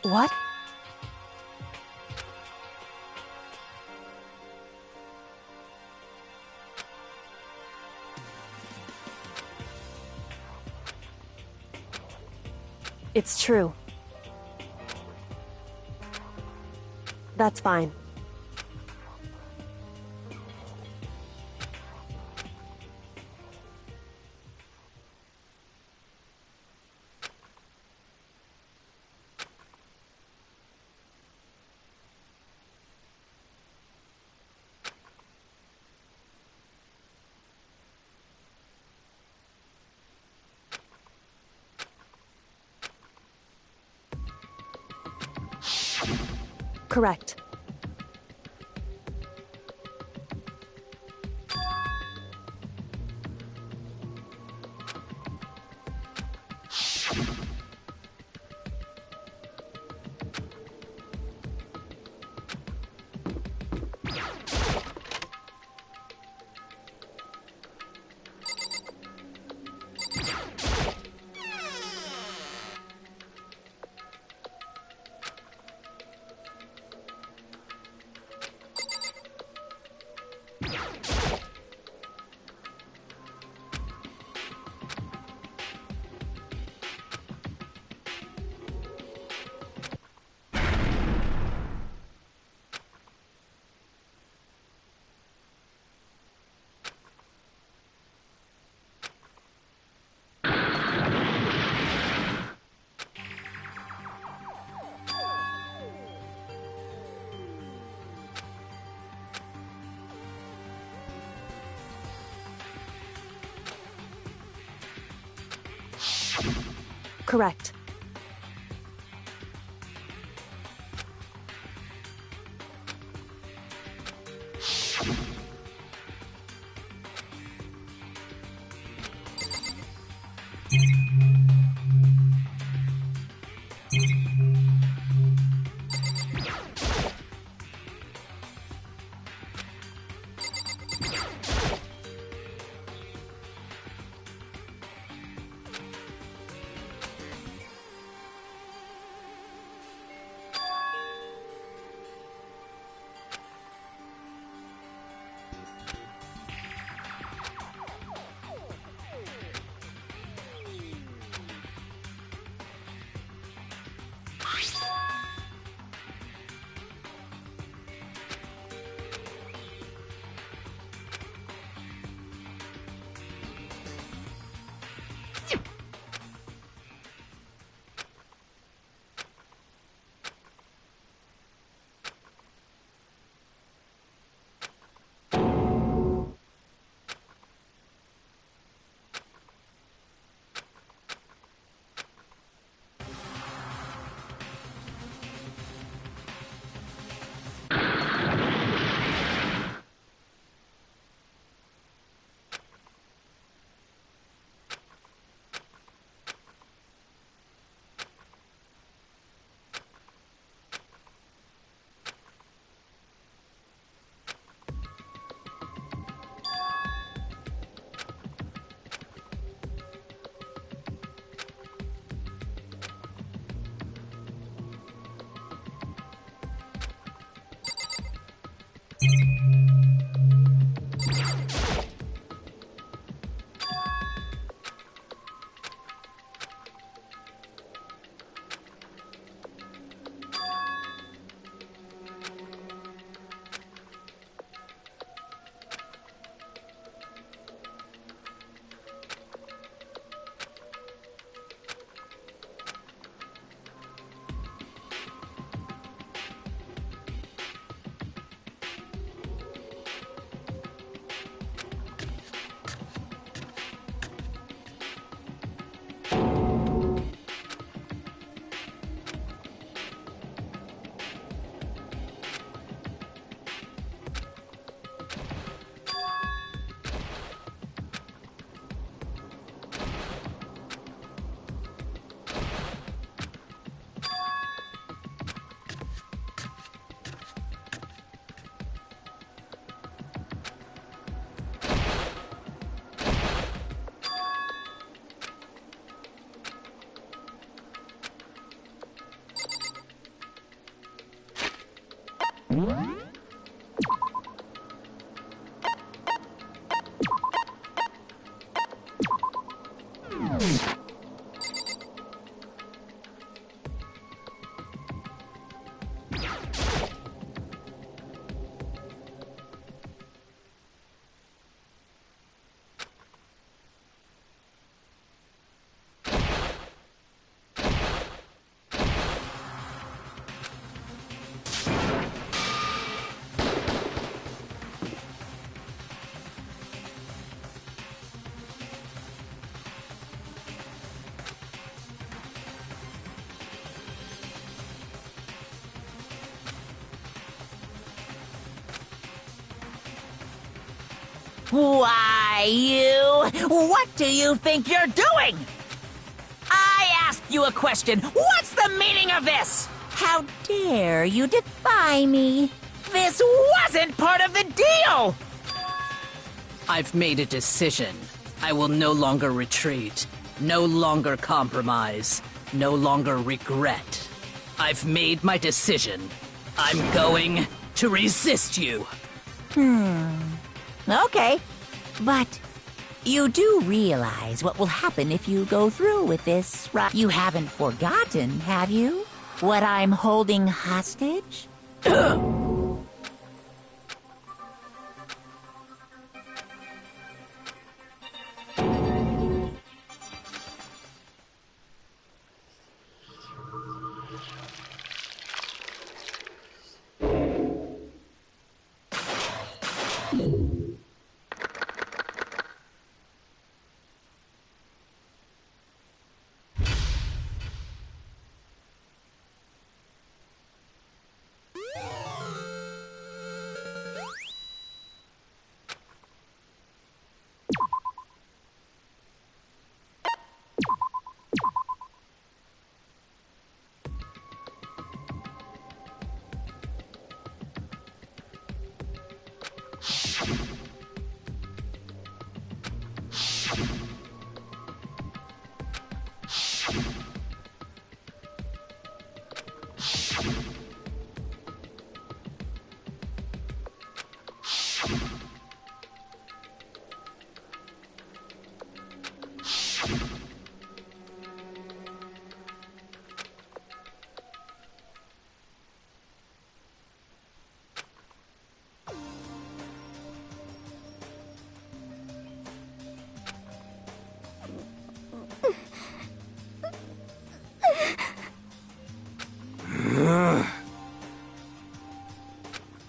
What? It's true. That's fine. Correct. Correct. Why, you... What do you think you're doing? I asked you a question. What's the meaning of this? How dare you defy me? This wasn't part of the deal! I've made a decision. I will no longer retreat, no longer compromise, no longer regret. I've made my decision. I'm going to resist you. Okay, but you do realize what will happen if you go through with this, right? You haven't forgotten, have you? What I'm holding hostage?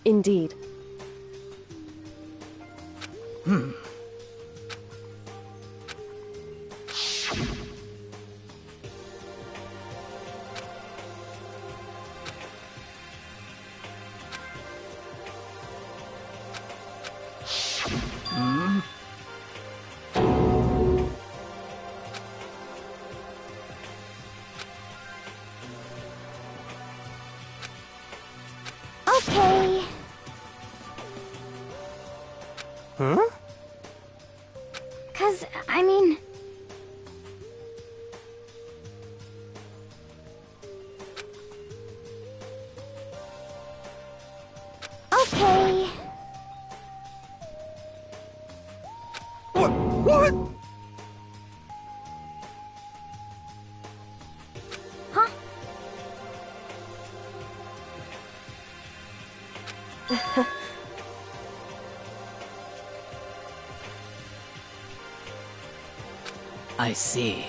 Indeed. Okay. Huh? 'Cause, I mean... Okay. What? Huh? I see.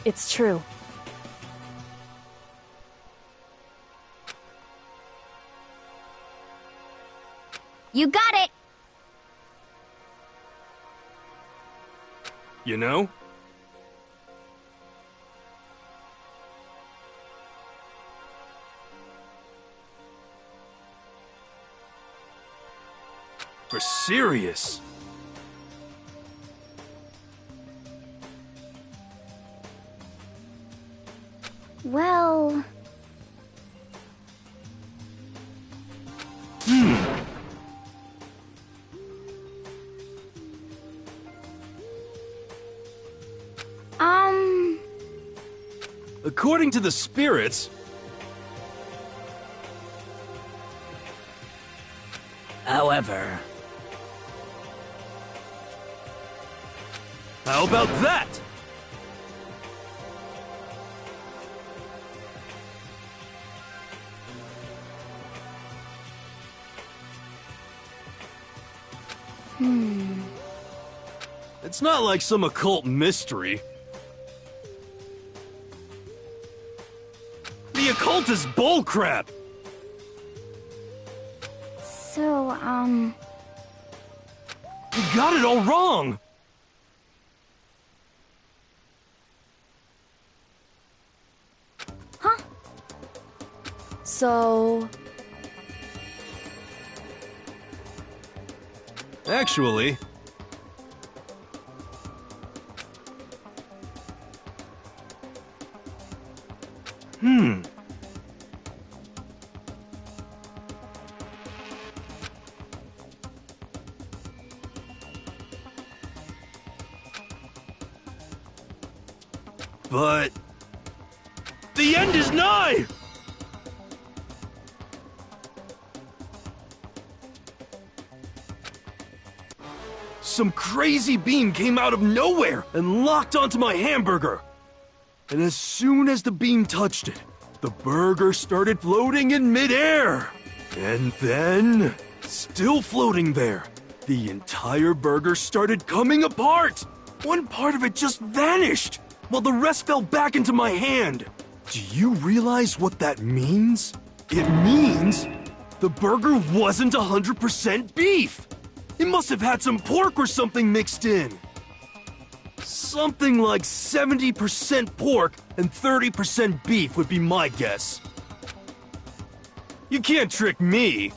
It's true. You got it! You know? For serious. Well... According to the spirits... However, How about that? It's not like some occult mystery. The occult is bullcrap! So, You got it all wrong! Huh? So... Actually... But... the end is nigh! Some crazy beam came out of nowhere and locked onto my hamburger. And as soon as the beam touched it, the burger started floating in midair. And then, still floating there, the entire burger started coming apart. One part of it just vanished, while the rest fell back into my hand. Do you realize what that means? It means the burger wasn't 100% beef. It must have had some pork or something mixed in. Something like 70% pork and 30% beef would be my guess. You can't trick me.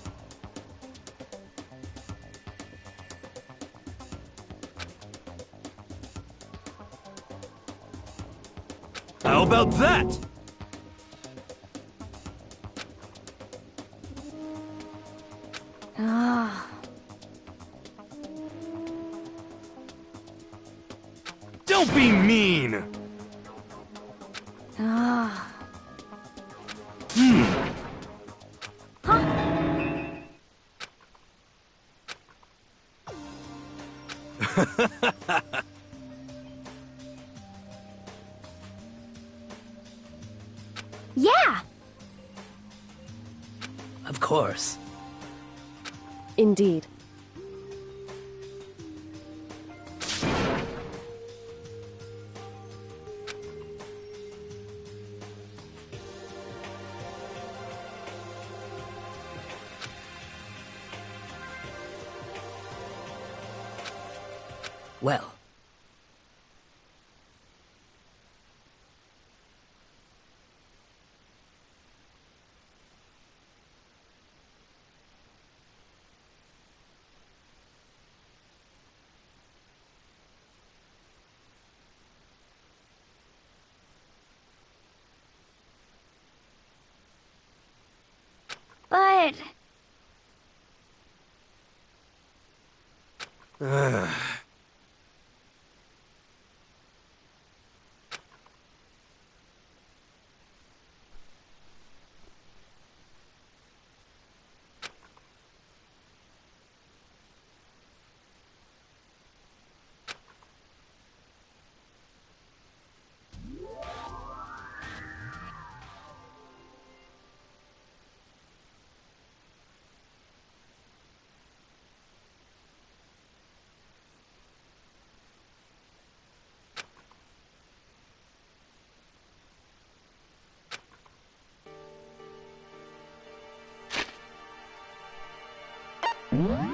How about that? Don't be mean! Yeah! Of course. Indeed. Well. But... Mm-hmm.